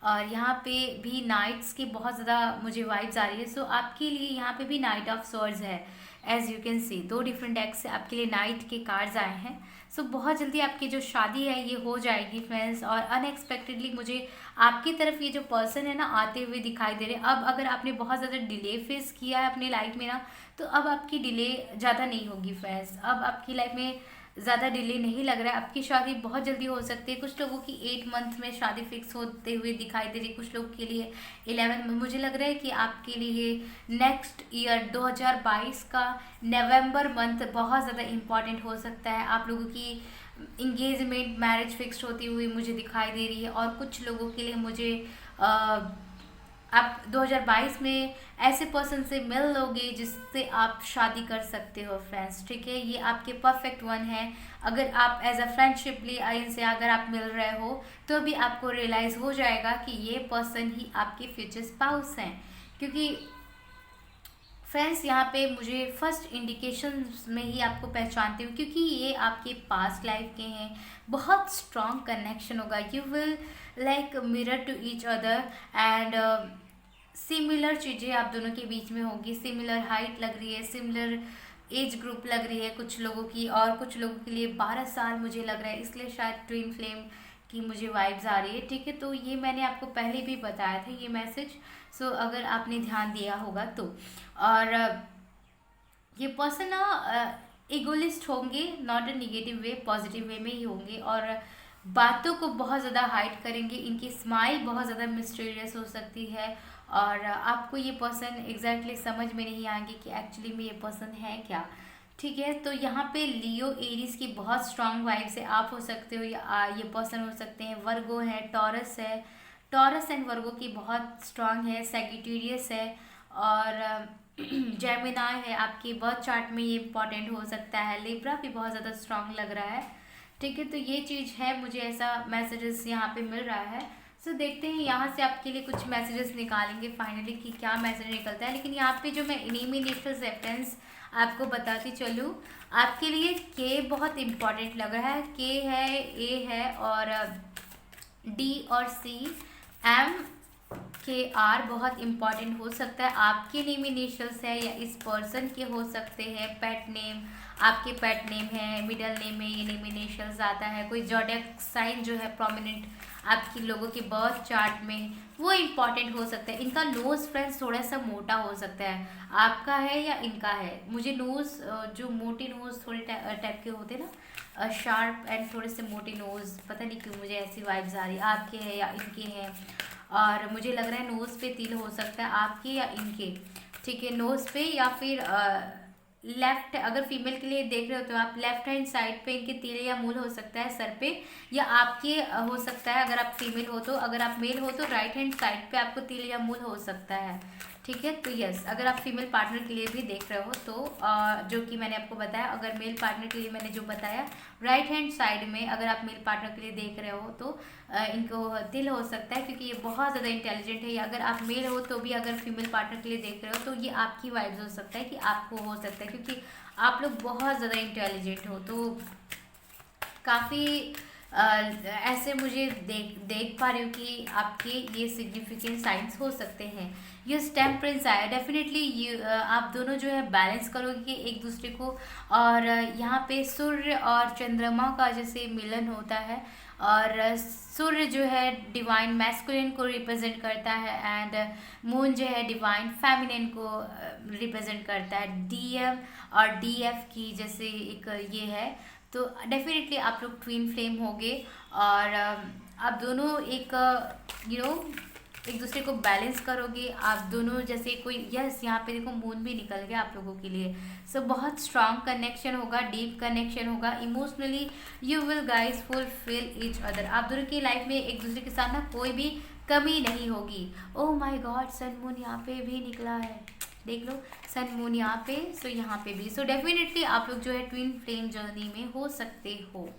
और यहाँ पे भी नाइट्स की बहुत ज़्यादा मुझे वाइब्स आ रही है। सो आपके लिए यहाँ पे भी नाइट ऑफ सॉर्ड्स है, as you can see 2 different decks से आपके लिए नाइट के कार्ड्स आए हैं। सो बहुत जल्दी आपकी जो शादी है ये हो जाएगी फ्रेंड्स। और अनएक्सपेक्टेडली मुझे आपकी तरफ ये जो पर्सन है ना आते हुए दिखाई दे रहे हैं। अब अगर आपने बहुत ज़्यादा डिले फेस किया है अपनी लाइफ में ना, तो अब आपकी डिले ज़्यादा नहीं होगी फ्रेंड्स। अब आपकी लाइफ में ज़्यादा डिले नहीं लग रहा है, आपकी शादी बहुत जल्दी हो सकती है। कुछ लोगों की 8 मंथ में शादी फिक्स होते हुए दिखाई दे रही है, कुछ लोग के लिए 11 में। मुझे लग रहा है कि आपके लिए नेक्स्ट ईयर 2022 का नवंबर मंथ बहुत ज़्यादा इम्पॉर्टेंट हो सकता है। आप लोगों की इंगेजमेंट, मैरिज फिक्स होती हुई मुझे दिखाई दे रही है। और कुछ लोगों के लिए मुझे आप 2022 में ऐसे पर्सन से मिल लोगे जिससे आप शादी कर सकते हो फ्रेंड्स। ठीक है, ये आपके परफेक्ट वन है। अगर आप एज अ फ्रेंडशिपली इनसे अगर आप मिल रहे हो तो भी आपको रियलाइज़ हो जाएगा कि ये पर्सन ही आपके फ्यूचर स्पाउस हैं। क्योंकि फ्रेंड्स यहाँ पे मुझे फर्स्ट इंडिकेशन में ही आपको पहचानती हूँ, क्योंकि ये आपके पास्ट लाइफ के हैं। बहुत स्ट्रॉन्ग कनेक्शन होगा, you will like mirror to each other, and similar चीज़ें आप दोनों के बीच में होगी। सिमिलर हाइट लग रही है, सिमिलर एज ग्रुप लग रही है कुछ लोगों की, और कुछ लोगों के लिए 12 साल मुझे लग रहा है, इसलिए शायद ट्विन फ्लेम की मुझे वाइब्स आ रही है। ठीक है, तो ये मैंने आपको पहले भी बताया था ये मैसेज, सो अगर आपने ध्यान दिया होगा तो। और ये पर्सन ना इगोलिस्ट होंगे, not a negative way, positive way में ही होंगे, और बातों को बहुत ज़्यादा हाइड करेंगे। इनकी स्माइल बहुत ज़्यादा मिस्टीरियस हो सकती है, और आपको ये पर्सन एग्जैक्टली समझ में नहीं आएंगे कि एक्चुअली में ये पर्सन है क्या। ठीक है, तो यहाँ पे लियो एरीज की बहुत स्ट्रांग वाइब से आप हो सकते हो, या ये पर्सन हो सकते हैं। वर्गो है, टॉरस है, टॉरस एंड वर्गो की बहुत स्ट्रांग है। सेगिटेरियस है, और जेमिनाई है। आपकी बर्थ चार्ट में ये इंपॉर्टेंट हो सकता है। लिब्रा भी बहुत ज़्यादा स्ट्रांग लग रहा है। ठीक है, तो ये चीज़ है, मुझे ऐसा मैसेजेस यहाँ पे मिल रहा है। सो देखते हैं यहाँ से आपके लिए कुछ मैसेजेस निकालेंगे फाइनली कि क्या मैसेज निकलता है। लेकिन यहाँ पे जो मैं इनिमिनेशनल रेफरेंस आपको बताती चलूँ, आपके लिए के बहुत इम्पॉर्टेंट लग रहा है। के है, ए है, और डी और सी, एम, के, आर बहुत इम्पॉर्टेंट हो सकता है। आपके नेम इनिशियल्स है या इस पर्सन के हो सकते हैं। पेट नेम, आपके पेट नेम है, मिडल नेम में ये नेम इनिशियल्स आता है। कोई जोडिएक साइन जो है प्रोमिनेंट आपकी लोगों के बर्थ चार्ट में, वो इम्पॉर्टेंट हो सकता है। इनका नोज़ फ्रेंड्स थोड़ा सा मोटा हो सकता है, आपका है या इनका है। मुझे नोज़ जो मोटे नोज़ थोड़े टाइप के होते हैं ना, शार्प एंड थोड़े से मोटे नोज़, पता नहीं क्यों मुझे ऐसी वाइब्स आ रही है। आपके हैं या इनके हैं, और मुझे लग रहा है नोज़ पे तिल हो सकता है आपके या इनके। ठीक है, नोज़ पे या फिर लेफ्ट, अगर फीमेल के लिए देख रहे हो तो आप लेफ्ट हैंड साइड पे इनके तिल या मूल हो सकता है सर पे, या आपके हो सकता है अगर आप फीमेल हो तो, अगर आप मेल हो तो राइट हैंड साइड पे आपको तिल या मूल हो सकता है। ठीक है, तो यस, अगर आप फीमेल पार्टनर के लिए भी देख रहे हो तो जो कि मैंने आपको बताया, अगर मेल पार्टनर के लिए मैंने जो बताया राइट हैंड साइड में, अगर आप मेल पार्टनर के लिए देख रहे हो तो इनको तिल हो सकता है, क्योंकि ये बहुत ज़्यादा इंटेलिजेंट है। या अगर आप मेल हो तो भी अगर फीमेल पार्टनर के लिए देख रहे हो तो ये आपकी वाइब्स हो सकता है कि आपको हो सकता है, क्योंकि आप लोग बहुत ज़्यादा इंटेलिजेंट हो। तो काफ़ी ऐसे मुझे देख पा रही हूँ कि आपके ये सिग्निफिकेंट साइंस हो सकते हैं। ये टेम्परेंस आया, डेफिनेटली ये आप दोनों जो है बैलेंस करोगे एक दूसरे को। और यहाँ पे सूर्य और चंद्रमा का जैसे मिलन होता है, और सूर्य जो है डिवाइन मैस्कुलिन को रिप्रेजेंट करता है, एंड मून जो है डिवाइन फेमिनिन को रिप्रेजेंट करता है। डीएम और डीएफ की जैसे एक ये है, तो डेफिनेटली आप लोग ट्विन फ्लेम होगे, और आप दोनों एक एक दूसरे को बैलेंस करोगे। आप दोनों जैसे कोई, यस यहाँ पे देखो मून भी निकल गया आप लोगों के लिए। सो बहुत स्ट्रांग कनेक्शन होगा, डीप कनेक्शन होगा। Emotionally you will guys fulfil each other. आप दोनों की लाइफ में एक दूसरे के साथ ना कोई भी कमी नहीं होगी। Oh my god, sun moon यहाँ पे भी निकला है, देख लो, सन मून यहाँ पे, सो यहाँ पे भी। सो डेफिनेटली आप लोग जो है ट्विन फ्लेम जर्नी में हो सकते हो।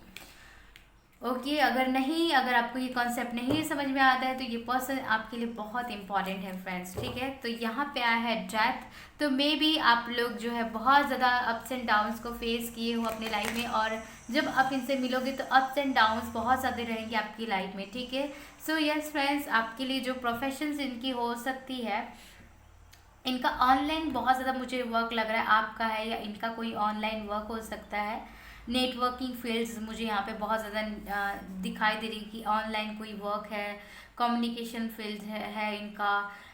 ओके, अगर आपको ये कॉन्सेप्ट नहीं समझ में आता है तो ये पर्सन आपके लिए बहुत इंपॉर्टेंट है फ्रेंड्स। ठीक है, तो यहाँ पे आया है डेथ। तो मे बी आप लोग जो है बहुत ज़्यादा अप्स एंड डाउन्स को फेस किए हो अपने लाइफ में, और जब आप इनसे मिलोगे तो अप्स एंड डाउन्स बहुत ज़्यादा रहेंगे आपकी लाइफ में। ठीक है, सो यस फ्रेंड्स, आपके लिए जो प्रोफेशंस इनकी हो सकती है, इनका ऑनलाइन बहुत ज़्यादा मुझे वर्क लग रहा है आपका है, या इनका कोई ऑनलाइन वर्क हो सकता है। नेटवर्किंग फील्ड्स मुझे यहाँ पे बहुत ज़्यादा दिखाई दे रही कि ऑनलाइन कोई वर्क है। कम्युनिकेशन फील्ड है इनका,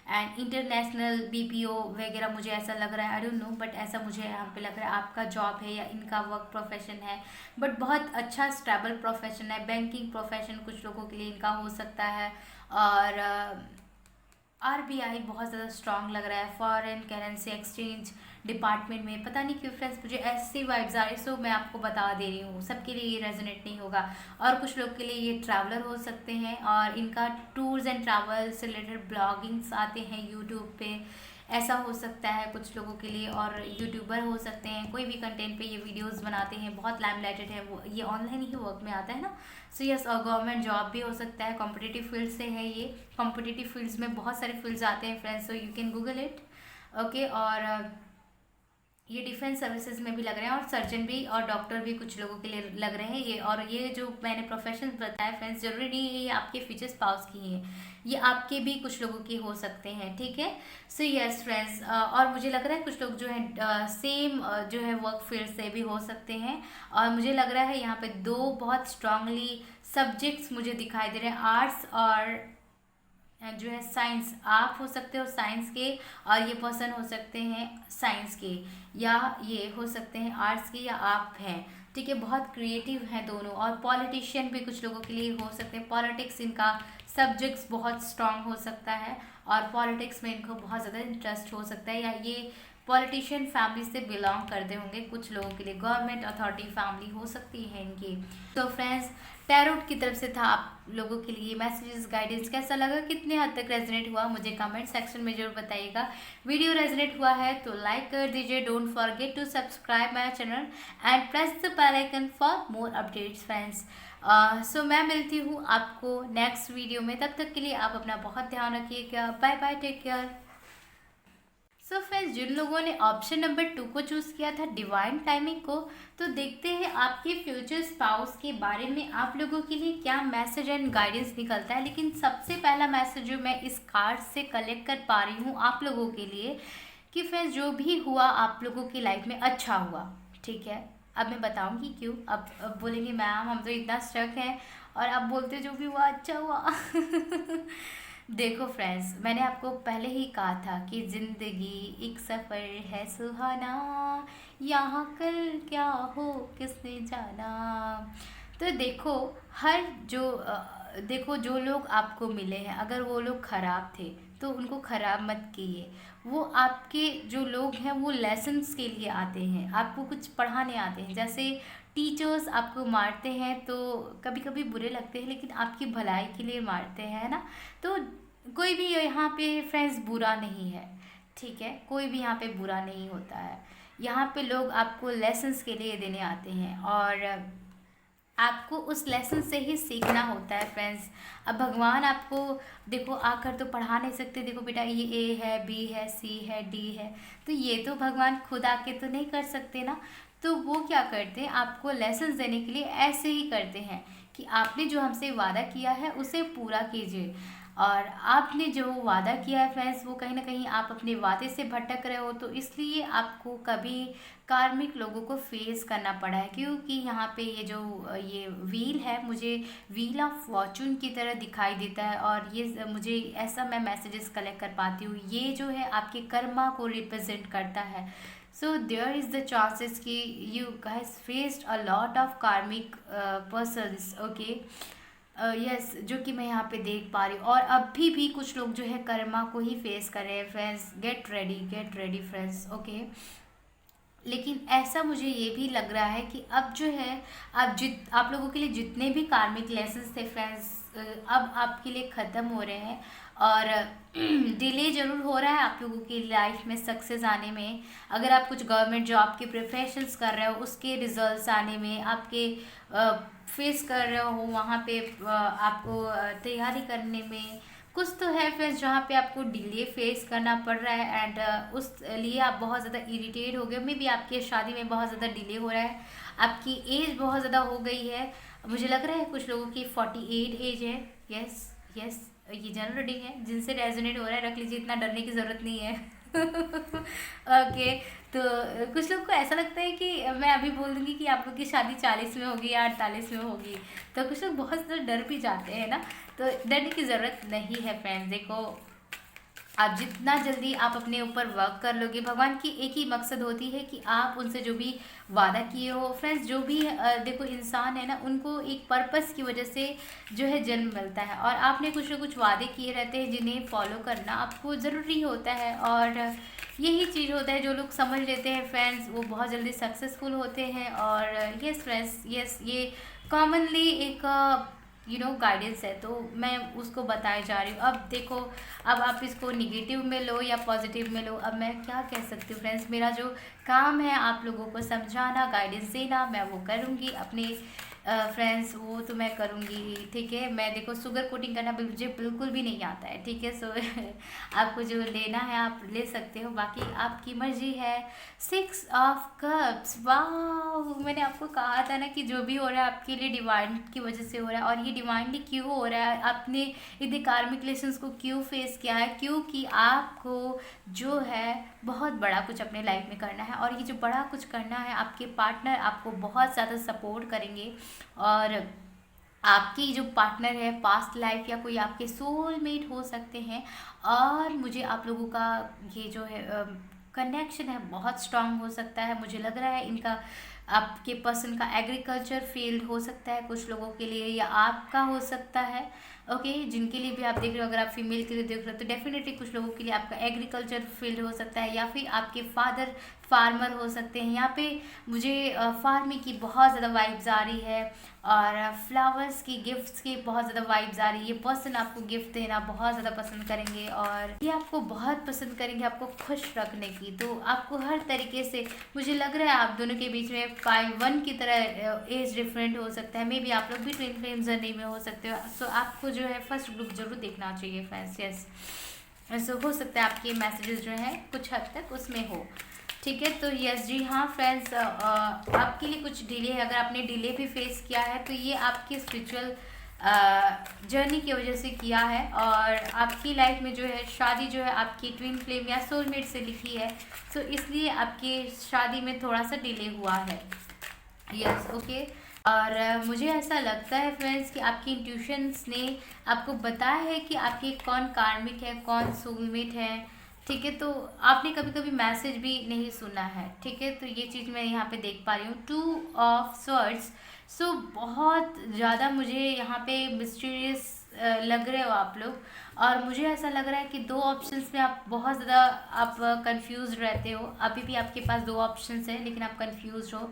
एंड इंटरनेशनल बीपीओ वगैरह मुझे ऐसा लग रहा है। आई डोंट नो, बट ऐसा मुझे यहाँ पे लग रहा है आपका जॉब है या इनका वर्क प्रोफेशन है, बट बहुत अच्छा स्टेबल प्रोफेशन है। बैंकिंग प्रोफेशन कुछ लोगों के लिए इनका हो सकता है, और आरबीआई बहुत ज़्यादा स्ट्रांग लग रहा है। फॉरेन करेंसी एक्सचेंज डिपार्टमेंट में, पता नहीं क्यों फ्रेंड्स मुझे ऐसी वाइब्स आ रही, सो मैं आपको बता दे रही हूँ। सबके लिए ये रेजोनेट नहीं होगा, और कुछ लोग के लिए ये ट्रैवलर हो सकते हैं, और इनका टूर्स एंड ट्रैवल से रिलेटेड ब्लॉगिंग्स आते हैं यूट्यूब पे, ऐसा हो सकता है कुछ लोगों के लिए। और यूट्यूबर हो सकते हैं, कोई भी कंटेंट पे ये वीडियोस बनाते हैं, बहुत लाइमलाइटेड है वो, ये ऑनलाइन ही वर्क में आता है ना। सो यस, और गवर्नमेंट जॉब भी हो सकता है। कॉम्पिटिटिव फील्ड से है ये, कॉम्पिटिटिव फील्ड्स में बहुत सारे फील्ड्स आते हैं friends, so you can Google it. Okay, और ये डिफेंस सर्विसेज में भी लग रहे हैं, और सर्जन भी और डॉक्टर भी कुछ लोगों के लिए लग रहे हैं ये। और ये जो मैंने प्रोफेशन बताया फ्रेंड्स, जरूरी नहीं है ये आपके फ्यूचर स्पाउस की हैं, ये आपके भी कुछ लोगों की हो सकते हैं। ठीक है, सो यस फ्रेंड्स, और मुझे लग रहा है कुछ लोग जो है सेम जो है वर्क फील्ड से भी हो सकते हैं। और मुझे लग रहा है यहाँ पे दो बहुत स्ट्रांगली सब्जेक्ट्स मुझे दिखाई दे रहे हैं, आर्ट्स और जो है साइंस। आप हो सकते हो साइंस के, और ये पर्सन हो सकते हैं साइंस के, या ये हो सकते हैं आर्ट्स के, या आप हैं। ठीक है, बहुत क्रिएटिव हैं दोनों। और पॉलिटिशियन भी कुछ लोगों के लिए हो सकते हैं, पॉलिटिक्स इनका सब्जेक्ट्स बहुत स्ट्रांग हो सकता है, और पॉलिटिक्स में इनको बहुत ज़्यादा इंटरेस्ट हो सकता है, या ये पॉलिटिशियन फैमिली से बिलोंग करते होंगे कुछ लोगों के लिए। गवर्नमेंट अथॉरिटी फैमिली हो सकती है इनकी। तो फ्रेंड्स, टैरोट की तरफ से था आप लोगों के लिए मैसेजेस, गाइडेंस। कैसा लगा, कितने हद तक रेजोनेट हुआ, मुझे कमेंट सेक्शन में जरूर बताइएगा। वीडियो रेजोनेट हुआ है तो लाइक कर दीजिए। Don't forget to subscribe my channel and press the bell icon for more updates friends. So मैं मिलती हूँ आपको नेक्स्ट वीडियो में, तब तक के लिए आप अपना बहुत ध्यान रखिएगा। Bye bye, take care. So friends, जिन लोगों ने ऑप्शन नंबर 2 को चूज़ किया था, डिवाइन टाइमिंग को, तो देखते हैं आपके फ्यूचर स्पाउस के बारे में आप लोगों के लिए क्या मैसेज एंड गाइडेंस निकलता है। लेकिन सबसे पहला मैसेज जो मैं इस कार्ड से कलेक्ट कर पा रही हूँ आप लोगों के लिए, कि फ्रेंड्स जो भी हुआ आप लोगों की लाइफ में अच्छा हुआ। ठीक है, अब मैं बताऊँगी क्यों। अब बोलेंगे मैम हम तो इतना स्ट्रक हैं, और अब बोलते जो भी हुआ अच्छा हुआ। देखो फ्रेंड्स, मैंने आपको पहले ही कहा था कि ज़िंदगी एक सफ़र है सुहाना, यहाँ कल क्या हो किसने जाना। तो देखो, देखो जो लोग आपको मिले हैं, अगर वो लोग ख़राब थे तो उनको ख़राब मत कीजिए। वो आपके जो लोग हैं वो लेसन्स के लिए आते हैं, आपको कुछ पढ़ाने आते हैं। जैसे टीचर्स आपको मारते हैं तो कभी कभी बुरे लगते हैं, लेकिन आपकी भलाई के लिए मारते हैं, है ना। तो कोई भी यहाँ पे फ्रेंड्स बुरा नहीं है, ठीक है, कोई भी यहाँ पे बुरा नहीं होता है। यहाँ पे लोग आपको लेसन्स के लिए देने आते हैं और आपको उस लेसन से ही सीखना होता है फ्रेंड्स। अब भगवान आपको देखो आकर तो पढ़ा नहीं सकते, देखो बेटा ये ए है, बी है, सी है, डी है, तो ये तो भगवान खुद आके तो नहीं कर सकते ना। तो वो क्या करते हैं, आपको लेसन देने के लिए ऐसे ही करते हैं कि आपने जो हमसे वादा किया है उसे पूरा कीजिए। और आपने जो वादा किया है फ्रेंड्स, वो कहीं ना कहीं आप अपने वादे से भटक रहे हो, तो इसलिए आपको कभी कार्मिक लोगों को फेस करना पड़ा है। क्योंकि यहाँ पे ये जो ये व्हील है, मुझे व्हील ऑफ फॉर्चून की तरह दिखाई देता है, और ये मुझे ऐसा मैं मैसेजेस कलेक्ट कर पाती हूँ। ये जो है आपके कर्मा को रिप्रेजेंट करता है। So there is the chances कि you guys faced a lot of karmic persons, okay, yes, जो कि मैं यहाँ पे देख पा रही हूँ। और अभी भी कुछ लोग जो है कर्मा को ही फेस कर रहे हैं friends. Get ready friends, okay. लेकिन ऐसा मुझे ये भी लग रहा है कि अब जो है आप लोगों के लिए जितने भी कार्मिक लेसन्स थे फ्रेंड्स, अब आपके लिए ख़त्म हो रहे हैं। और डिले ज़रूर हो रहा है आप लोगों की लाइफ में सक्सेस आने में। अगर आप कुछ गवर्नमेंट जॉब के प्रिपरेशंस कर रहे हो, उसके रिजल्ट्स आने में, आपके फेस कर रहे हो वहाँ पे आपको तैयारी करने में कुछ तो है फ्रेंड्स जहाँ पे आपको डिले फेस करना पड़ रहा है। एंड उस लिए आप बहुत ज़्यादा इरिटेट हो गए। मे भी आपकी शादी में बहुत ज़्यादा डिले हो रहा है, आपकी एज बहुत ज़्यादा हो गई है। मुझे लग रहा है कुछ लोगों की 48 एज है। यस यस, ये जनरल रीडिंग है, जिनसे रेजोनेट हो रहा है रख लीजिए, इतना डरने की ज़रूरत नहीं है। ओके, तो कुछ लोग को ऐसा लगता है कि मैं अभी बोल दूंगी कि आप लोग की शादी 40 में होगी या 48 में होगी, तो कुछ लोग बहुत ज़्यादा डर भी जाते हैं ना। तो डरने की ज़रूरत नहीं है फ्रेंड्स। देखो, आप जितना जल्दी आप अपने ऊपर वर्क कर लोगे, भगवान की एक ही मकसद होती है कि आप उनसे जो भी वादा किए हो फ्रेंड्स, जो भी देखो इंसान है ना, उनको एक पर्पस की वजह से जो है जन्म मिलता है, और आपने कुछ ना कुछ वादे किए रहते हैं जिन्हें फॉलो करना आपको ज़रूरी होता है। और यही चीज़ होता है, जो लोग समझ लेते हैं फ्रेंड्स वो बहुत जल्दी सक्सेसफुल होते हैं। और यस फ्रेंड्स, यस, ये कॉमनली एक गाइडेंस है, तो मैं उसको बताए जा रही हूँ। अब देखो, अब आप इसको निगेटिव में लो या पॉजिटिव में लो, अब मैं क्या कह सकती हूँ फ्रेंड्स। मेरा जो काम है आप लोगों को समझाना, गाइडेंस देना, मैं वो करूँगी अपने फ्रेंड्स, वो तो मैं करूँगी, ठीक है। मैं देखो शुगर कोटिंग करना मुझे बिल्कुल भी नहीं आता है, ठीक है। सो आपको जो लेना है आप ले सकते हो, बाकी आपकी मर्जी है। 6 ऑफ कप्स, वाह, मैंने आपको कहा था ना कि जो भी हो रहा है आपके लिए डिवाइन की वजह से हो रहा है। और ये डिवाइनली क्यों हो रहा है, आपने इतने कार्मिक लेसन्स को क्यों फेस किया है, क्योंकि आपको जो है बहुत बड़ा कुछ अपने लाइफ में करना है। और ये जो बड़ा कुछ करना है, आपके पार्टनर आपको बहुत ज़्यादा सपोर्ट करेंगे। और आपकी जो पार्टनर है पास्ट लाइफ या कोई आपके सोलमेट हो सकते हैं। और मुझे आप लोगों का ये जो है कनेक्शन है बहुत स्ट्रांग हो सकता है। मुझे लग रहा है इनका आपके पर्सन का एग्रीकल्चर फील्ड हो सकता है कुछ लोगों के लिए, या आपका हो सकता है, ओके। जिनके लिए भी आप देख रहे हो, अगर आप फीमेल के लिए देख रहे हो तो डेफिनेटली कुछ लोगों के लिए आपका एग्रीकल्चर फील्ड हो सकता है, या फिर आपके फादर फार्मर हो सकते हैं। यहाँ पे मुझे फार्मिंग की बहुत ज़्यादा वाइब्स आ रही है, और फ्लावर्स की, गिफ्ट्स की बहुत ज़्यादा वाइब्स आ रही है। ये पर्सन आपको गिफ्ट देना बहुत ज़्यादा पसंद करेंगे, और ये आपको बहुत पसंद करेंगे आपको खुश रखने की। तो आपको हर तरीके से मुझे लग रहा है आप दोनों के बीच में 5-1 की तरह एज डिफरेंट हो सकता है। मे बी आप लोग भी ट्विन फ्लेम जर्नी में हो सकते हो। सो आपको जो है फर्स्ट ग्रुप जरूर देखना चाहिए फ्रेंड्स। यस, सो हो सकता है आपके मैसेजेस जो हैं कुछ हद तक उसमें हो, ठीक है। तो यस जी हाँ फ्रेंड्स, आपके लिए कुछ डिले है। अगर आपने डिले भी फेस किया है तो ये आपकी स्पिरिचुअल जर्नी की वजह से किया है। और आपकी लाइफ में जो है शादी जो है आपकी ट्विन फ्लेम या सोलमेट से लिखी है, तो इसलिए आपकी शादी में थोड़ा सा डिले हुआ है। Yes, okay. और मुझे ऐसा लगता है फ्रेंड्स कि आपकी इंट्यूशंस ने आपको बताया है कि आपके कौन कार्मिक है, कौन सोलमेट है, ठीक है। तो आपने कभी कभी मैसेज भी नहीं सुना है, ठीक है। तो ये चीज़ मैं यहाँ पे देख पा रही हूँ। 2 ऑफ स्वर्ड्स, सो बहुत ज़्यादा मुझे यहाँ पे मिस्टीरियस लग रहे हो आप लोग, और मुझे ऐसा लग रहा है कि दो ऑप्शंस में आप बहुत ज़्यादा आप कंफ्यूज रहते हो। अभी भी आपके पास दो ऑप्शंस हैं लेकिन आप कंफ्यूज हो।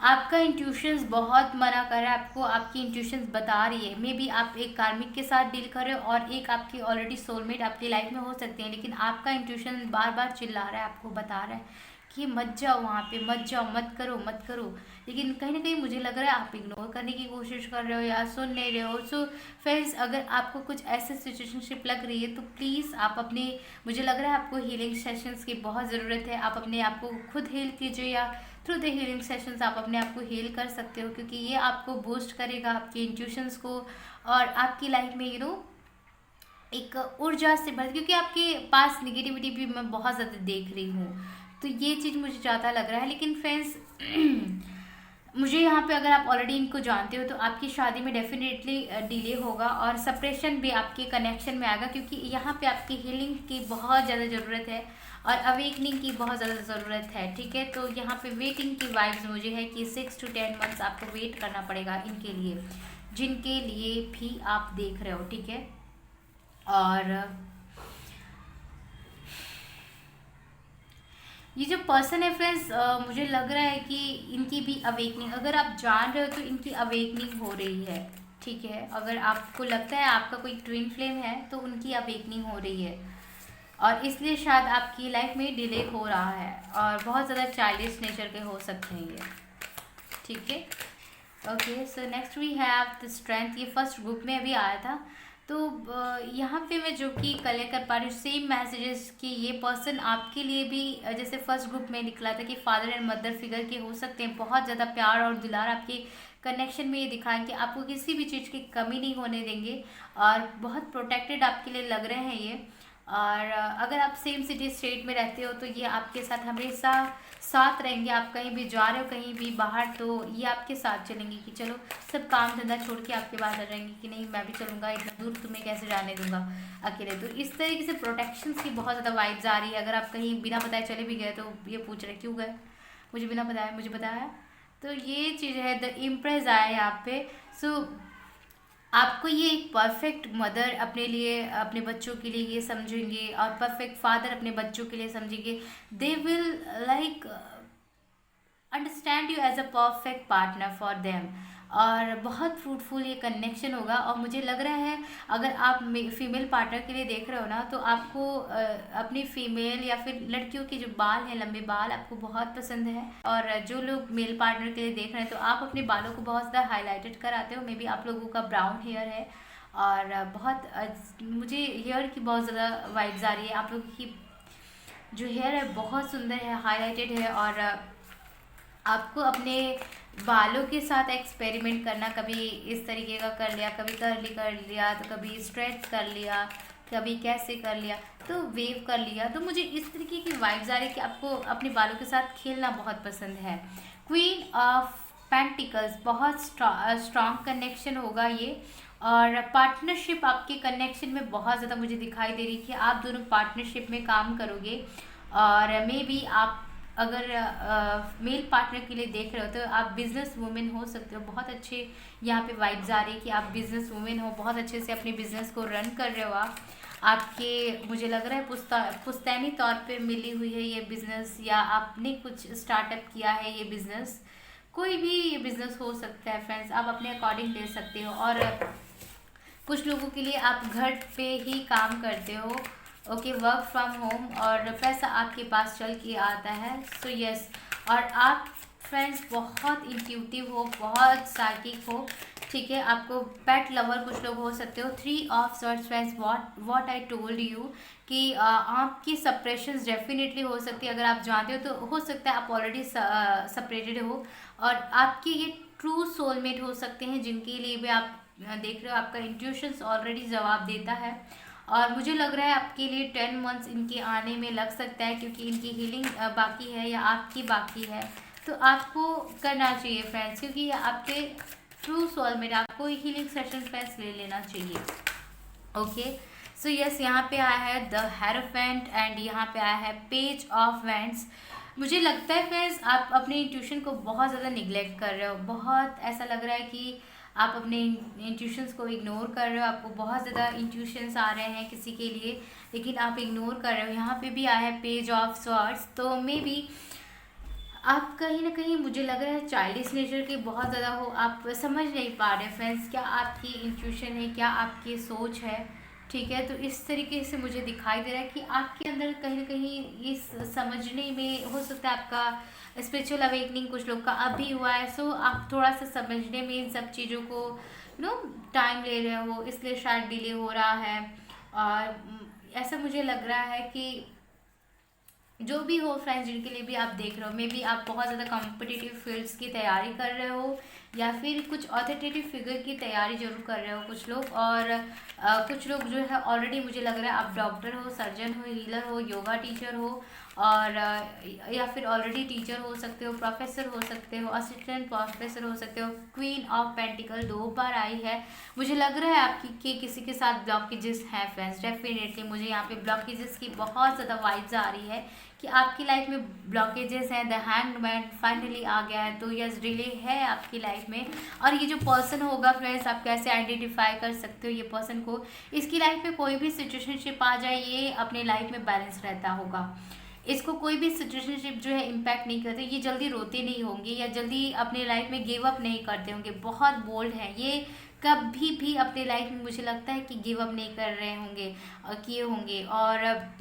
आपका इंट्यूशंस बहुत मना कर रहा है आपको, आपकी इंट्यूशंस बता रही है मे बी आप एक कार्मिक के साथ डील कर रहे हो और एक आपकी ऑलरेडी सोलमेट आपकी लाइफ में हो सकते हैं, लेकिन आपका इंट्यूशन बार बार चिल्ला रहा है, आपको बता रहा है कि मत जाओ वहाँ पे, मत जाओ, मत करो, मत करो। लेकिन कहीं ना कहीं मुझे लग रहा है आप इग्नोर करने की कोशिश कर रहे हो या सुन नहीं रहे हो। सो फ्रेंड्स, अगर आपको कुछ ऐसे सिचुएशनशिप लग रही है तो प्लीज़ आप अपने, मुझे लग रहा है आपको हीलिंग सेशंस की बहुत ज़रूरत है। आप अपने आप को खुद हील कीजिए या थ्रू द हीलिंग सेशंस आप अपने आप को हील कर सकते हो, क्योंकि ये आपको बूस्ट करेगा आपके इंट्यूशंस को और आपकी लाइफ में एक ऊर्जा से भर, क्योंकि आपके पास निगेटिविटी भी मैं बहुत ज़्यादा देख रही हूँ। तो ये चीज़ मुझे ज़्यादा लग रहा है। लेकिन फ्रेंड्स मुझे यहाँ पे, अगर आप ऑलरेडी इनको जानते हो तो आपकी शादी में डेफिनेटली डिले होगा और सप्रेशन भी आपके कनेक्शन में आएगा, क्योंकि यहाँ पे आपकी हीलिंग की बहुत ज़्यादा ज़रूरत है और अवेकनिंग की बहुत ज़्यादा ज़रूरत है। ठीक है, तो यहाँ पे वेटिंग की वाइब्स मुझे है कि 6 to 10 मंथ्स आपको वेट करना पड़ेगा इनके लिए, जिनके लिए भी आप देख रहे हो। ठीक है, और ये जो पर्सन है फ्रेंड्स, मुझे लग रहा है कि इनकी भी अवेकनिंग, अगर आप जान रहे हो तो इनकी अवेकनिंग हो रही है। ठीक है, अगर आपको लगता है आपका कोई ट्विन फ्लेम है तो उनकी अवेकनिंग हो रही है और इसलिए शायद आपकी लाइफ में डिले हो रहा है और बहुत ज़्यादा चाइल्डिश नेचर के हो सकते हैं ये। ठीक है, okay, so next we have the strength. ये फर्स्ट ग्रुप में अभी आया था, तो यहाँ पे मैं जो कि कलेक्ट कर पा रही हूँ सेम मैसेजेस कि ये पर्सन आपके लिए भी जैसे फर्स्ट ग्रुप में निकला था कि फादर एंड मदर फिगर के हो सकते हैं, बहुत ज़्यादा प्यार और दुलार आपके कनेक्शन में ये दिखाएं कि आपको किसी भी चीज़ की कमी नहीं होने देंगे और बहुत प्रोटेक्टेड आपके लिए लग रहे हैं ये। और अगर आप सेम सिटी स्टेट में रहते हो तो ये आपके साथ हमेशा साथ रहेंगे। आप कहीं भी जा रहे हो कहीं भी बाहर तो ये आपके साथ चलेंगे कि चलो सब काम धंधा छोड़ के आपके पास आ जाएंगे कि नहीं मैं भी चलूँगा, इतना दूर तुम्हें कैसे जाने दूंगा अकेले। तो इस तरीके से प्रोटेक्शंस की बहुत ज़्यादा वाइब्स आ रही है। अगर आप कहीं बिना बताए चले भी गए तो ये पूछ रहे क्यों गए, मुझे बिना बताया, मुझे बताया। तो ये चीज़ है, द इम्प्रेस आया यहाँ पे। सो आपको ये एक परफेक्ट मदर अपने लिए, अपने बच्चों के लिए ये समझेंगे और परफेक्ट फादर अपने बच्चों के लिए समझेंगे। They will like understand you as a perfect partner for them और बहुत फ्रूटफुल ये कनेक्शन होगा। और मुझे लग रहा है अगर आप फीमेल पार्टनर के लिए देख रहे हो ना तो आपको अपनी फीमेल या फिर लड़कियों के जो बाल हैं, लंबे बाल आपको बहुत पसंद है। और जो लोग मेल पार्टनर के लिए देख रहे हैं तो आप अपने बालों को बहुत ज़्यादा हाईलाइटेड कराते हो। मे बी आप लोगों का ब्राउन हेयर है और बहुत मुझे हेयर की बहुत ज़्यादा वाइब्स आ रही है। आप लोगों की जो हेयर है बहुत सुंदर है, हाईलाइटेड है और आपको अपने बालों के साथ एक्सपेरिमेंट करना, कभी इस तरीके का कर लिया, कभी कर्ली कर लिया, तो कभी स्ट्रेट कर लिया, कभी कैसे कर लिया, तो वेव कर लिया। तो मुझे इस तरीके की वाइब्स आ रही है कि आपको अपने बालों के साथ खेलना बहुत पसंद है। क्वीन ऑफ पेंटिकल्स, बहुत स्ट्रॉन्ग कनेक्शन होगा ये और पार्टनरशिप आपके कनेक्शन में बहुत ज़्यादा मुझे दिखाई दे रही है कि आप दोनों पार्टनरशिप में काम करोगे। और मे बी आप अगर मेल पार्टनर के लिए देख रहे हो तो आप बिजनेस वुमेन हो सकते हो। बहुत अच्छे यहाँ पे वाइब्स आ रही है कि आप बिजनेस वुमेन हो, बहुत अच्छे से अपने बिजनेस को रन कर रहे हो आप। आपके मुझे लग रहा है पुश्तैनी तौर पे मिली हुई है ये बिज़नेस, या आपने कुछ स्टार्टअप किया है ये बिज़नेस, कोई भी ये बिज़नेस हो सकता है फ्रेंड्स, आप अपने अकॉर्डिंग ले सकते हो। और कुछ लोगों के लिए आप घर पे ही काम करते हो, ओके, वर्क फ्रॉम होम, और पैसा आपके पास चल के आता है। सो यस, और आप फ्रेंड्स बहुत इंट्यूटिव हो, बहुत साइकिक हो। ठीक है, आपको पेट लवर कुछ लोग हो सकते हो। 3 of swords friends, what I told you कि आपकी सप्रेशंस डेफिनेटली हो सकती है। अगर आप जानते हो तो हो सकता है आप ऑलरेडी सेपरेटेड हो और आपके ये ट्रू सोलमेट हो सकते हैं जिनके लिए भी आप देख रहे हो। आपका इंट्यूशंस ऑलरेडी जवाब देता है और मुझे लग रहा है आपके लिए 10 मंथ्स इनके आने में लग सकता है, क्योंकि इनकी हीलिंग बाकी है या आपकी बाकी है। तो आपको करना चाहिए फ्रेंड्स, क्योंकि ये आपके ट्रू सोलमेट, आपको हीलिंग सेशन फ्रेंड्स ले लेना चाहिए। ओके, सो यस, यहाँ पे आया है द हेरोफेंट एंड यहाँ पे आया है पेज ऑफ वैंड्स। मुझे लगता है फ्रेंड्स आप अपने इंट्यूशन को बहुत ज़्यादा निगलेक्ट कर रहे हो। बहुत ऐसा लग रहा है कि आप अपने इंट्यूशंस को इग्नोर कर रहे हो, आपको बहुत ज़्यादा इंट्यूशंस आ रहे हैं किसी के लिए, लेकिन आप इग्नोर कर रहे हो। यहाँ पे भी आया है पेज ऑफ स्वॉर्ड्स, तो मे बी आप कहीं ना कहीं मुझे लग रहा है चाइल्डिश नेचर के बहुत ज़्यादा हो, आप समझ नहीं पा रहे फ्रेंड्स क्या आपकी इंट्यूशन है, क्या आपकी सोच है। ठीक है, तो इस तरीके से मुझे दिखाई दे रहा है कि आपके अंदर कहीं ना कहीं इस समझने में हो सकता है आपका स्पिरिचुअल अवेकनिंग कुछ लोग का अभी हुआ है। सो आप थोड़ा सा समझने में इन सब चीज़ों को टाइम ले रहे हो, इसलिए शायद डिले हो रहा है। और ऐसा मुझे लग रहा है कि जो भी हो फ्रेंड्स, जिनके लिए भी आप देख रहे हो, मे बी आप बहुत ज़्यादा कॉम्पिटिटिव फील्ड्स की तैयारी कर रहे हो, या फिर कुछ ऑथोरिटेटिव फिगर की तैयारी जरूर कर रहे हो कुछ लोग। और कुछ लोग जो है ऑलरेडी मुझे लग रहा है आप डॉक्टर हो, सर्जन हो, हीलर हो, योगा टीचर हो, और या फिर ऑलरेडी टीचर हो सकते हो, प्रोफेसर हो सकते हो, असिस्टेंट प्रोफेसर हो सकते हो। क्वीन ऑफ पेंटिकल 2 बार आई है। मुझे लग रहा है आपकी कि किसी के साथ ब्लॉकेजेस हैं फ्रेंड्स, डेफिनेटली मुझे यहाँ पे ब्लॉकेजेस की बहुत ज़्यादा वाइब्स आ रही है कि आपकी लाइफ में ब्लॉकेजेस हैं। द हैंगमैन फाइनली आ गया है, तो यस डिले है आपकी लाइफ में। और ये जो पर्सन होगा फ्रेंड्स, आप कैसे आइडेंटिफाई कर सकते हो ये पर्सन को, इसकी लाइफ में कोई भी सिचुएशनशिप आ जाए ये अपने लाइफ में बैलेंस रहता होगा। इसको कोई भी सिचुएशनशिप जो है इम्पैक्ट नहीं करते, ये जल्दी रोते नहीं होंगे या जल्दी अपने लाइफ में गिव अप नहीं करते होंगे। बहुत बोल्ड है ये, कभी भी अपने लाइफ में मुझे लगता है कि गिव अप नहीं कर रहे होंगे, किए होंगे। और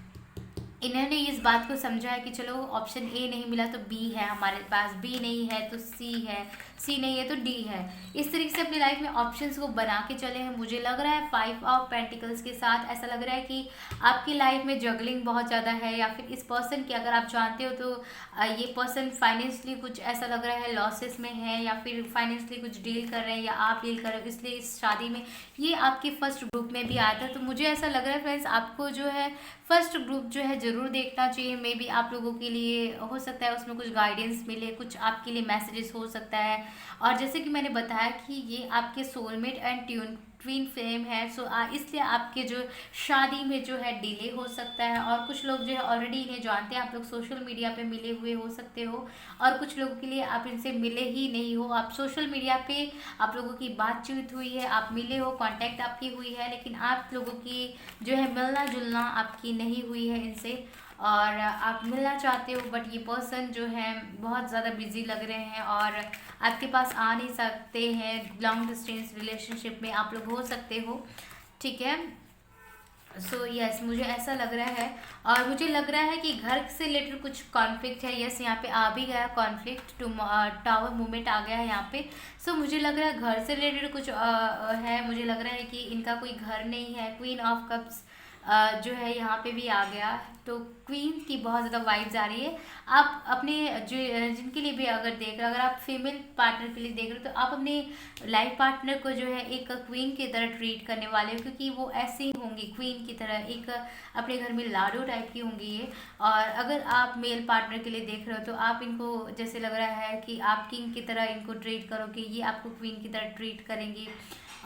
इन्होंने इस बात को समझा है कि चलो ऑप्शन ए नहीं मिला तो बी है हमारे पास, बी नहीं है तो सी है, सी नहीं है तो डी है। इस तरीके से अपनी लाइफ में ऑप्शंस को बना के चले हैं। मुझे लग रहा है 5 ऑफ पेंटिकल्स के साथ ऐसा लग रहा है कि आपकी लाइफ में जगलिंग बहुत ज़्यादा है, या फिर इस पर्सन की अगर आप जानते हो तो ये पर्सन फाइनेंशियली कुछ ऐसा लग रहा है लॉसेस में है, या फिर फाइनेंशियली कुछ डील कर रहे हैं या आप डील कर रहे हो, इसलिए इस शादी में ये आपके फर्स्ट ग्रुप में भी आया था। तो मुझे ऐसा लग रहा है फ्रेंड्स आपको जो है फर्स्ट ग्रुप जो है ज़रूर देखना चाहिए। मे बी आप लोगों के लिए हो सकता है उसमें कुछ गाइडेंस मिले, कुछ आपके लिए मैसेजेस हो सकता है। और जैसे कि मैंने बताया कि ये आपके सोलमेट एंड ट्विन फ्लेम है, सो इसलिए आपके जो शादी में जो है डिले हो सकता है। और कुछ लोग जो है ऑलरेडी इन्हें जानते हैं, आप लोग सोशल मीडिया पे मिले हुए हो सकते हो, और कुछ लोगों के लिए आप इनसे मिले ही नहीं हो, आप सोशल मीडिया पे आप लोगों की बातचीत हुई है, आप मिले हो, कांटेक्ट आपकी हुई है, लेकिन आप लोगों की जो है मिलना जुलना आपकी नहीं हुई है इनसे। और आप मिलना चाहते हो बट ये पर्सन जो है बहुत ज़्यादा बिजी लग रहे हैं और आपके पास आ नहीं सकते हैं। लॉन्ग डिस्टेंस रिलेशनशिप में आप लोग हो सकते हो, ठीक है। सो यस मुझे ऐसा लग रहा है, और मुझे लग रहा है कि घर से रिलेटेड कुछ कॉन्फ्लिक्ट है। यस यहाँ पे आ भी गया कॉन्फ्लिक्ट, टावर मूवमेंट आ गया है यहाँ पे। सो मुझे लग रहा है घर से रिलेटेड कुछ है। मुझे लग रहा है कि इनका कोई घर नहीं है। क्वीन ऑफ कप्स जो है यहाँ पे भी आ गया, तो क्वीन की बहुत ज़्यादा वाइब्स आ रही है। आप अपने जो जिनके लिए भी अगर देख रहे हो, अगर आप फीमेल पार्टनर के लिए देख रहे हो, तो आप अपने लाइफ पार्टनर को जो है एक क्वीन की तरह ट्रीट करने वाले हो, क्योंकि वो ऐसे ही होंगी क्वीन की तरह, एक अपने घर में लाडो टाइप की होंगी ये। और अगर आप मेल पार्टनर के लिए देख रहे हो, तो आप इनको जैसे लग रहा है कि आप किंग की तरह इनको ट्रीट करोगे, ये आपको क्वीन की तरह ट्रीट करेंगे।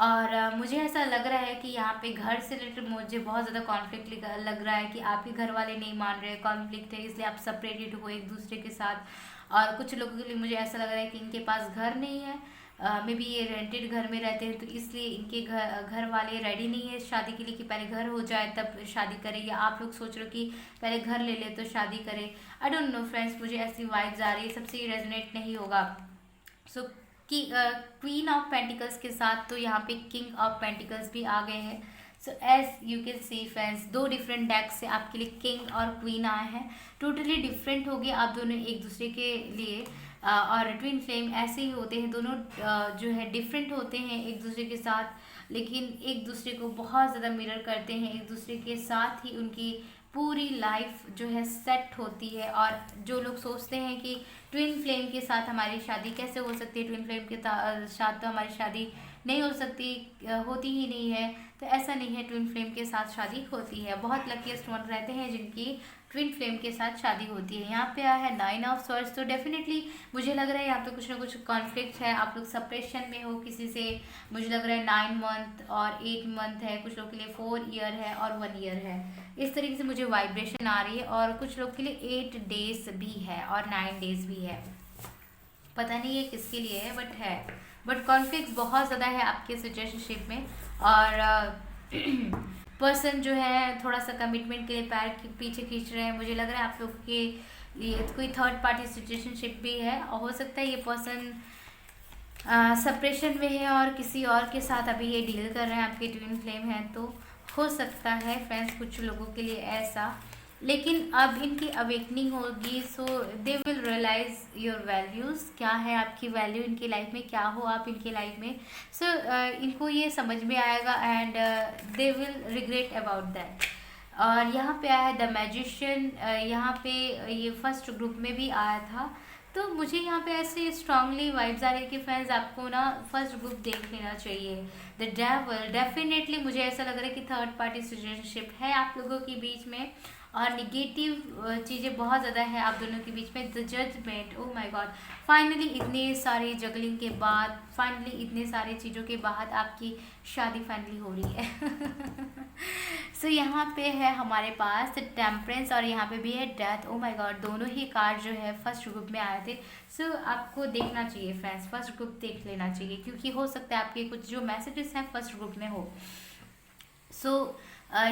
और मुझे ऐसा लग रहा है कि यहाँ पे घर से रिलेटेड मुझे बहुत ज़्यादा कॉन्फ्लिक्ट लग रहा है कि आपके घर वाले नहीं मान रहे, कॉन्फ्लिक्ट है, इसलिए आप सेपरेटेड हो एक दूसरे के साथ। और कुछ लोगों के लिए मुझे ऐसा लग रहा है कि इनके पास घर नहीं है, मे बी ये रेंटेड घर में रहते हैं, तो इसलिए इनके घर वाले रेडी नहीं है शादी के लिए कि पहले घर हो जाए तब शादी करें, या आप लोग सोच रहे हो कि पहले घर ले ले तो शादी करें। आई डोंट नो फ्रेंड्स, मुझे ऐसी वाइब्स आ रही है, सबसे रेजोनेट नहीं होगा। सो कि क्वीन ऑफ पेंटिकल्स के साथ तो यहाँ पे किंग ऑफ पेंटिकल्स भी आ गए हैं। So as you can see friends, 2 different decks से आपके लिए किंग और क्वीन आए हैं। टोटली डिफरेंट हो गए आप दोनों एक दूसरे के लिए। और ट्विन फ्लेम ऐसे ही होते हैं, दोनों जो है डिफरेंट होते हैं एक दूसरे के साथ, लेकिन एक दूसरे को बहुत ज़्यादा मिरर करते हैं, एक दूसरे के साथ ही उनकी पूरी लाइफ जो है सेट होती है। और जो लोग सोचते हैं कि ट्विन फ्लेम के साथ हमारी शादी कैसे हो सकती है, ट्विन फ्लेम के साथ तो हमारी शादी नहीं हो सकती, होती ही नहीं है, तो ऐसा नहीं है, ट्विन फ्लेम के साथ शादी होती है। बहुत लकीस्ट वन रहते हैं जिनकी ट्विन फ्लेम के साथ शादी होती है। यहाँ पे आया है 9 ऑफ स्वॉर्ड्स, तो डेफिनेटली मुझे लग रहा है यहाँ पे कुछ ना कुछ कॉन्फ्लिक्ट है, आप लोग सेपरेशन में हो किसी से। मुझे लग रहा है 9 मंथ और 8 मंथ है, कुछ लोग के लिए 4 ईयर है और 1 ईयर है। इस तरीके से मुझे वाइब्रेशन आ रही है, और कुछ लोग के लिए 8 डेज भी है और 9 डेज भी है। पता नहीं ये किसके लिए है, बट है। बट कॉन्फ्लिक्ट बहुत ज़्यादा है आपके सिचुएशनशिप में। और पर्सन जो है थोड़ा सा कमिटमेंट के लिए पैर के पीछे खींच रहे हैं। मुझे लग रहा है आप लोग के लिए कोई थर्ड पार्टी सिचुएशनशिप भी है, और हो सकता है ये पर्सन सेपरेशन में है और किसी और के साथ अभी ये डील कर रहे हैं। आपके ट्विन फ्लेम है तो हो सकता है फ्रेंड्स कुछ लोगों के लिए ऐसा। लेकिन अब इनकी अवेकनिंग होगी, so they will realise your values, क्या है आपकी वैल्यू इनकी लाइफ में, क्या हो आप इनकी लाइफ में। सो इनको ये समझ में आएगा and they will regret about that. और यहाँ पे आया है द मैजिशियन। यहाँ पे ये फर्स्ट ग्रुप में भी आया था। तो मुझे यहाँ पे ऐसे स्ट्रांगली वाइब्स आ रही है कि फ्रेंड्स आपको ना फर्स्ट ग्रुप देख लेना चाहिए। द डेविल, डेफिनेटली मुझे ऐसा लग रहा है कि थर्ड पार्टी सिचुएशनशिप है आप लोगों के बीच में, और निगेटिव चीज़ें बहुत ज़्यादा है आप दोनों के बीच में। The judgement, oh my god, finally इतने सारी जगलिंग के बाद, फाइनली इतने सारी चीज़ों के बाद आपकी शादी फाइनली हो रही है। सो यहाँ पे है हमारे पास टेम्परेंस, और यहाँ पे भी है डेथ। ओ माय गॉड, दोनों ही कार्ड जो है फर्स्ट ग्रुप में आए थे। सो आपको देखना चाहिए फ्रेंड्स, फर्स्ट ग्रुप देख लेना चाहिए, क्योंकि हो सकता है आपके कुछ जो मैसेजेस हैं फर्स्ट ग्रुप में हो। सो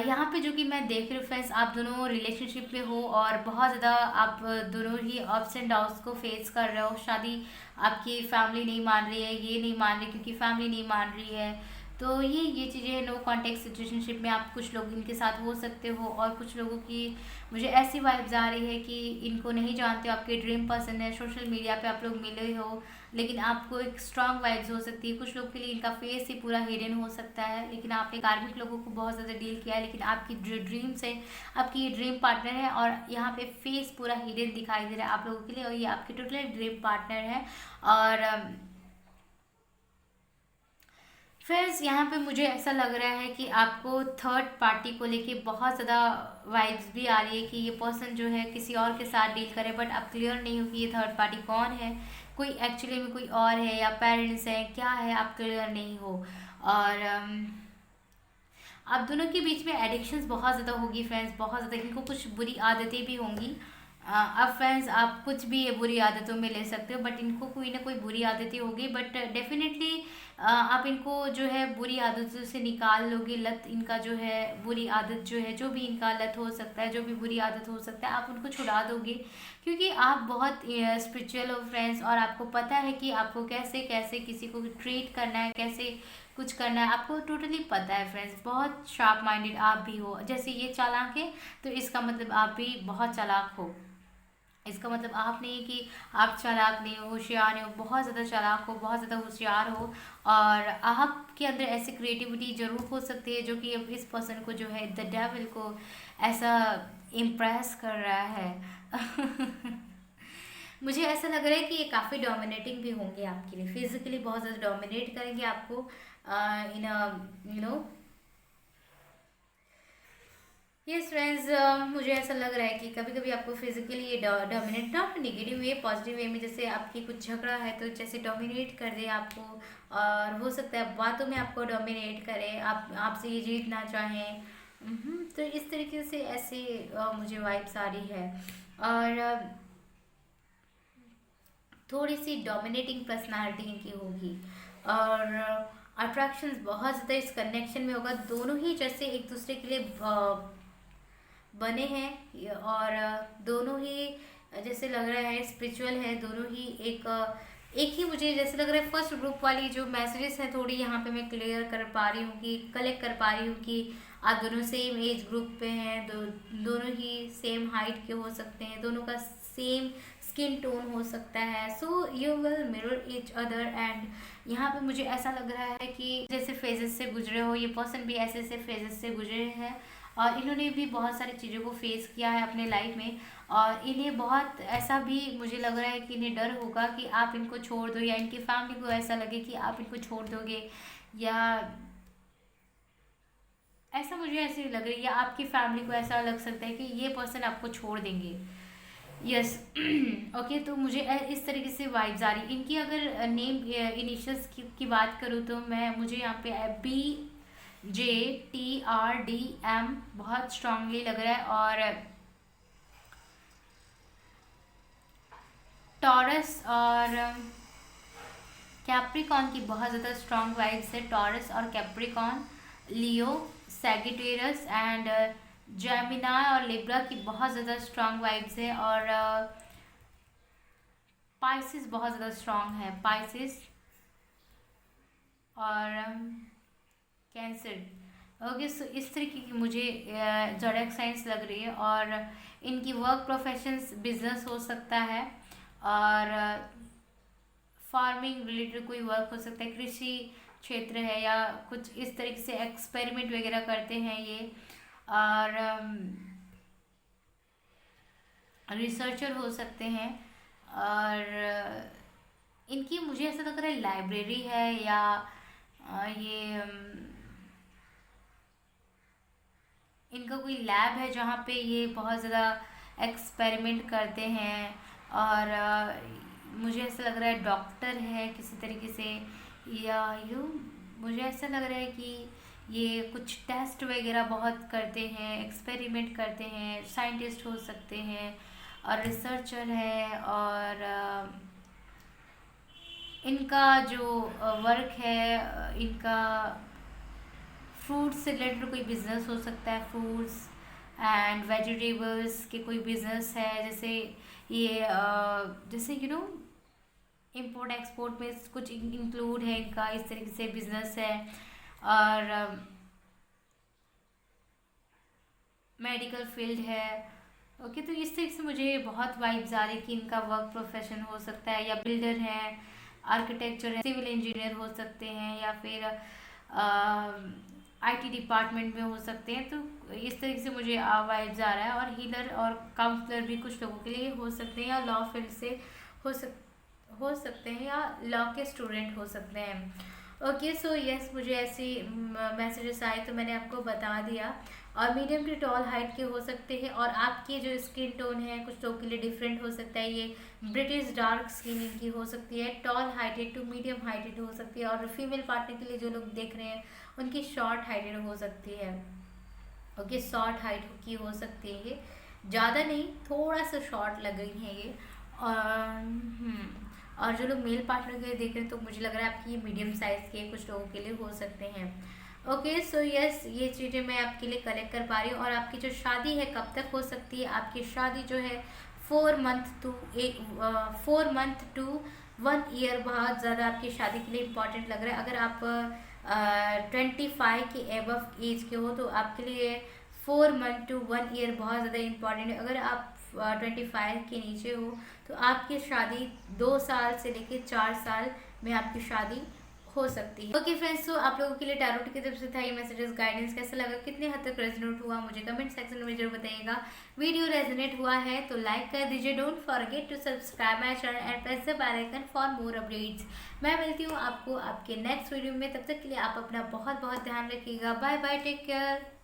यहाँ पे जो कि मैं देख रही हूँ फ्रेंड्स, आप दोनों रिलेशनशिप में हो और बहुत ज़्यादा आप दोनों ही अप्स एंड डाउन्स को फेस कर रहे हो। शादी आपकी फैमिली नहीं मान रही है, ये नहीं मान रही क्योंकि फैमिली नहीं मान रही है। तो ये चीज़ें नो कॉन्टेक्ट सिचुएशनशिप में आप कुछ लोग इनके साथ हो सकते हो, और कुछ लोगों की मुझे ऐसी वाइब्स आ रही है कि इनको नहीं जानते हो, आपके ड्रीम पर्सन है, सोशल मीडिया पे आप लोग मिले हो, लेकिन आपको एक स्ट्रांग वाइब्स हो सकती है। कुछ लोग के लिए इनका फेस ही पूरा हिडन हो सकता है, लेकिन आपने कार्मिक लोगों को बहुत ज़्यादा डील किया है, लेकिन आपकी जो ड्रीम्स है, आपकी ये ड्रीम पार्टनर है, और यहाँ पे फेस पूरा हिडन दिखाई दे रहा है आप लोगों के लिए, और ये आपकी टोटली ड्रीम पार्टनर है। और फ्रेंड्स यहाँ पे मुझे ऐसा लग रहा है कि आपको थर्ड पार्टी को लेके बहुत ज़्यादा वाइब्स भी आ रही है कि ये पर्सन जो है किसी और के साथ डील करे, बट आप क्लियर नहीं हो कि ये थर्ड पार्टी कौन है। कोई एक्चुअली में कोई और है या पेरेंट्स हैं, क्या है, आप क्लियर नहीं हो। और आप दोनों के बीच में एडिक्शंस बहुत ज़्यादा होगी फ्रेंड्स, बहुत ज़्यादा। इनको कुछ बुरी आदतें भी होंगी। अब फ्रेंड्स आप कुछ भी ये बुरी आदतों में ले सकते हो, बट इनको कोई ना कोई बुरी आदतें होगी, बट डेफिनेटली आप इनको जो है बुरी आदतों से निकाल लोगे। लत इनका जो है, बुरी आदत जो है, जो भी इनका लत हो सकता है, जो भी बुरी आदत हो सकता है, आप उनको छुड़ा दोगे, क्योंकि आप बहुत स्पिरिचुअल हो फ्रेंड्स, और आपको पता है कि आपको कैसे कैसे किसी को ट्रीट करना है, कैसे कुछ करना है, आपको टोटली पता है फ्रेंड्स। बहुत शार्प माइंडेड आप भी हो, जैसे ये चालाक है तो इसका मतलब आप भी बहुत चालाक हो। इसका मतलब आप नहीं कि आप चालाक नहीं हो, होशियार नहीं हो, बहुत ज़्यादा चालाक हो, बहुत ज़्यादा होशियार हो। और आपके अंदर ऐसी क्रिएटिविटी ज़रूर हो सकती है जो कि अब इस पर्सन को जो है द डेविल को ऐसा इम्प्रेस कर रहा है। मुझे ऐसा लग रहा है कि ये काफ़ी डोमिनेटिंग भी होंगे आपके लिए, फिजिकली बहुत ज़्यादा डोमिनेट करेंगे आपको इन यू नो। यस फ्रेंड्स, मुझे ऐसा लग रहा है कि कभी कभी आपको फिजिकली ये dominate, not negative way, positive way में, जैसे आपकी कुछ झगड़ा है तो जैसे डोमिनेट कर दे आपको, और हो सकता है बातों में आपको डोमिनेट करे, आप आपसे ये जीतना चाहें। तो इस तरीके से ऐसे मुझे वाइब्स आ रही है। और थोड़ी सी डोमिनेटिंग पर्सनालिटी इनकी होगी, और अट्रैक्शंस बहुत ज़्यादा इस कनेक्शन में होगा। दोनों ही जैसे एक दूसरे के लिए बने हैं, और दोनों ही जैसे लग रहा है स्पिरिचुअल है, दोनों ही एक ही मुझे जैसे लग रहा है। फर्स्ट ग्रुप वाली जो मैसेजेस हैं थोड़ी यहाँ पे मैं क्लियर कर पा रही हूँ, कि कलेक्ट कर पा रही हूँ कि आप दोनों सेम एज ग्रुप पे हैं, दोनों ही सेम हाइट के हो सकते हैं, दोनों का सेम स्किन टोन हो सकता है। So you will mirror each other, and यहाँ पे मुझे ऐसा लग रहा है कि जैसे फेजेस से गुजरे हो, ये पर्सन भी ऐसे ऐसे फेजेस से गुजरे हैं, और इन्होंने भी बहुत सारी चीज़ों को फेस किया है अपने लाइफ में। और इन्हें बहुत ऐसा भी मुझे लग रहा है कि इन्हें डर होगा कि आप इनको छोड़ दो, या इनकी फैमिली को ऐसा लगे कि आप इनको छोड़ दोगे, या ऐसा मुझे ऐसे लग रही है, या आपकी फैमिली को ऐसा लग सकता है कि ये पर्सन आपको छोड़ देंगे। यस। ओके, तो मुझे इस तरीके से वाइब्स आ रही। इनकी अगर नेम इनिशियल्स की बात करूँ तो मुझे यहाँ पे BJTRDM बहुत स्ट्रांगली लग रहा है, और टॉरस और कैप्रिकॉन की बहुत ज़्यादा स्ट्रॉन्ग वाइब्स है। टॉरस और Capricorn, Leo, Sagittarius and Gemini और लिब्रा की बहुत ज़्यादा स्ट्रॉन्ग वाइब्स है। और पाइसिस बहुत ज़्यादा स्ट्रॉन्ग है, पाइसिस और कैंसर। ओके, सो इस तरीके की मुझे ज़ोडिएक साइंस लग रही है। और इनकी वर्क प्रोफेशंस बिजनेस हो सकता है और फार्मिंग रिलेटेड कोई वर्क हो सकता है, कृषि क्षेत्र है या कुछ इस तरीके से एक्सपेरिमेंट वगैरह करते हैं ये। और रिसर्चर हो सकते हैं। और इनकी मुझे ऐसा लग रहा है लाइब्रेरी है या ये इनका कोई लैब है जहाँ पे ये बहुत ज़्यादा एक्सपेरिमेंट करते हैं। और मुझे ऐसा लग रहा है डॉक्टर है किसी तरीके से, या मुझे ऐसा लग रहा है कि ये कुछ टेस्ट वगैरह बहुत करते हैं, एक्सपेरिमेंट करते हैं, साइंटिस्ट हो सकते हैं और रिसर्चर है। और इनका जो वर्क है, इनका फ्रूट्स से रिलेटेड कोई बिजनेस हो सकता है, फ्रूट्स एंड वेजिटेबल्स के कोई बिजनेस है, जैसे ये जैसे इंपोर्ट एक्सपोर्ट में कुछ इंक्लूड है इनका, इस तरीके से बिजनेस है। और मेडिकल फील्ड है। ओके, तो इस तरीके से मुझे बहुत वाइब्स आ रही कि इनका वर्क प्रोफेशन हो सकता है, या बिल्डर है, आर्किटेक्चर है, सिविल इंजीनियर हो सकते हैं, या फिर आईटी डिपार्टमेंट में हो सकते हैं। तो इस तरीके से मुझे वाइब्स आ रहा है। और हीलर और काउंसलर भी कुछ लोगों के लिए हो सकते हैं, या लॉ फील्ड से हो सकते हैं, या लॉ के स्टूडेंट हो सकते हैं। ओके, सो यस, मुझे ऐसी मैसेजेस आए तो मैंने आपको बता दिया। और मीडियम टू टॉल हाइट के हो सकते हैं, और आपकी जो स्किन टोन है कुछ लोगों के लिए डिफरेंट हो सकता है। ये ब्रिटिश डार्क स्किन इनकी हो सकती है, tall heighted to medium heighted हो सकती है। और फीमेल पार्टनर के लिए जो लोग देख रहे हैं उनकी शॉर्ट हाइटेड हो सकती है। ओके, शॉर्ट हाइट की हो सकती है, ये ज़्यादा नहीं, थोड़ा सा शॉर्ट लग रही है ये। और जो लोग मेल पार्टनर के लिए देख रहे हैं तो मुझे लग रहा है आपकी ये मीडियम साइज़ के कुछ लोगों के लिए हो सकते हैं। ओके, सो यस, ये चीज़ें मैं आपके लिए कलेक्ट कर पा रही हूँ। और आपकी जो शादी है कब तक हो सकती है? आपकी शादी जो है 4 मंथ टू 1 ईयर बहुत ज़्यादा आपकी शादी के लिए इम्पॉर्टेंट लग रहा है। अगर आप 25 के एबव एज के हो तो आपके लिए 4 मंथ टू 1 ईयर बहुत ज़्यादा इम्पॉर्टेंट है। अगर आप 25 के नीचे हो तो आपकी शादी 2 साल से लेकर 4 साल में आपकी शादी हो सकती है। ओके फ्रेंड्स, तो आप लोगों के लिए टैरोट की तरफ से था ये मैसेजेस, गाइडेंस कैसा लगा, कितने हद तक रेजोनेट हुआ, मुझे कमेंट सेक्शन में जरूर बताइएगा। वीडियो रेजोनेट हुआ है तो लाइक कर दीजिए। Don't forget to subscribe my channel and press the bell icon for more updates. मैं मिलती हूँ आपको आपके नेक्स्ट वीडियो में, तब तक के लिए आप अपना बहुत बहुत ध्यान रखिएगा। Bye bye, take care.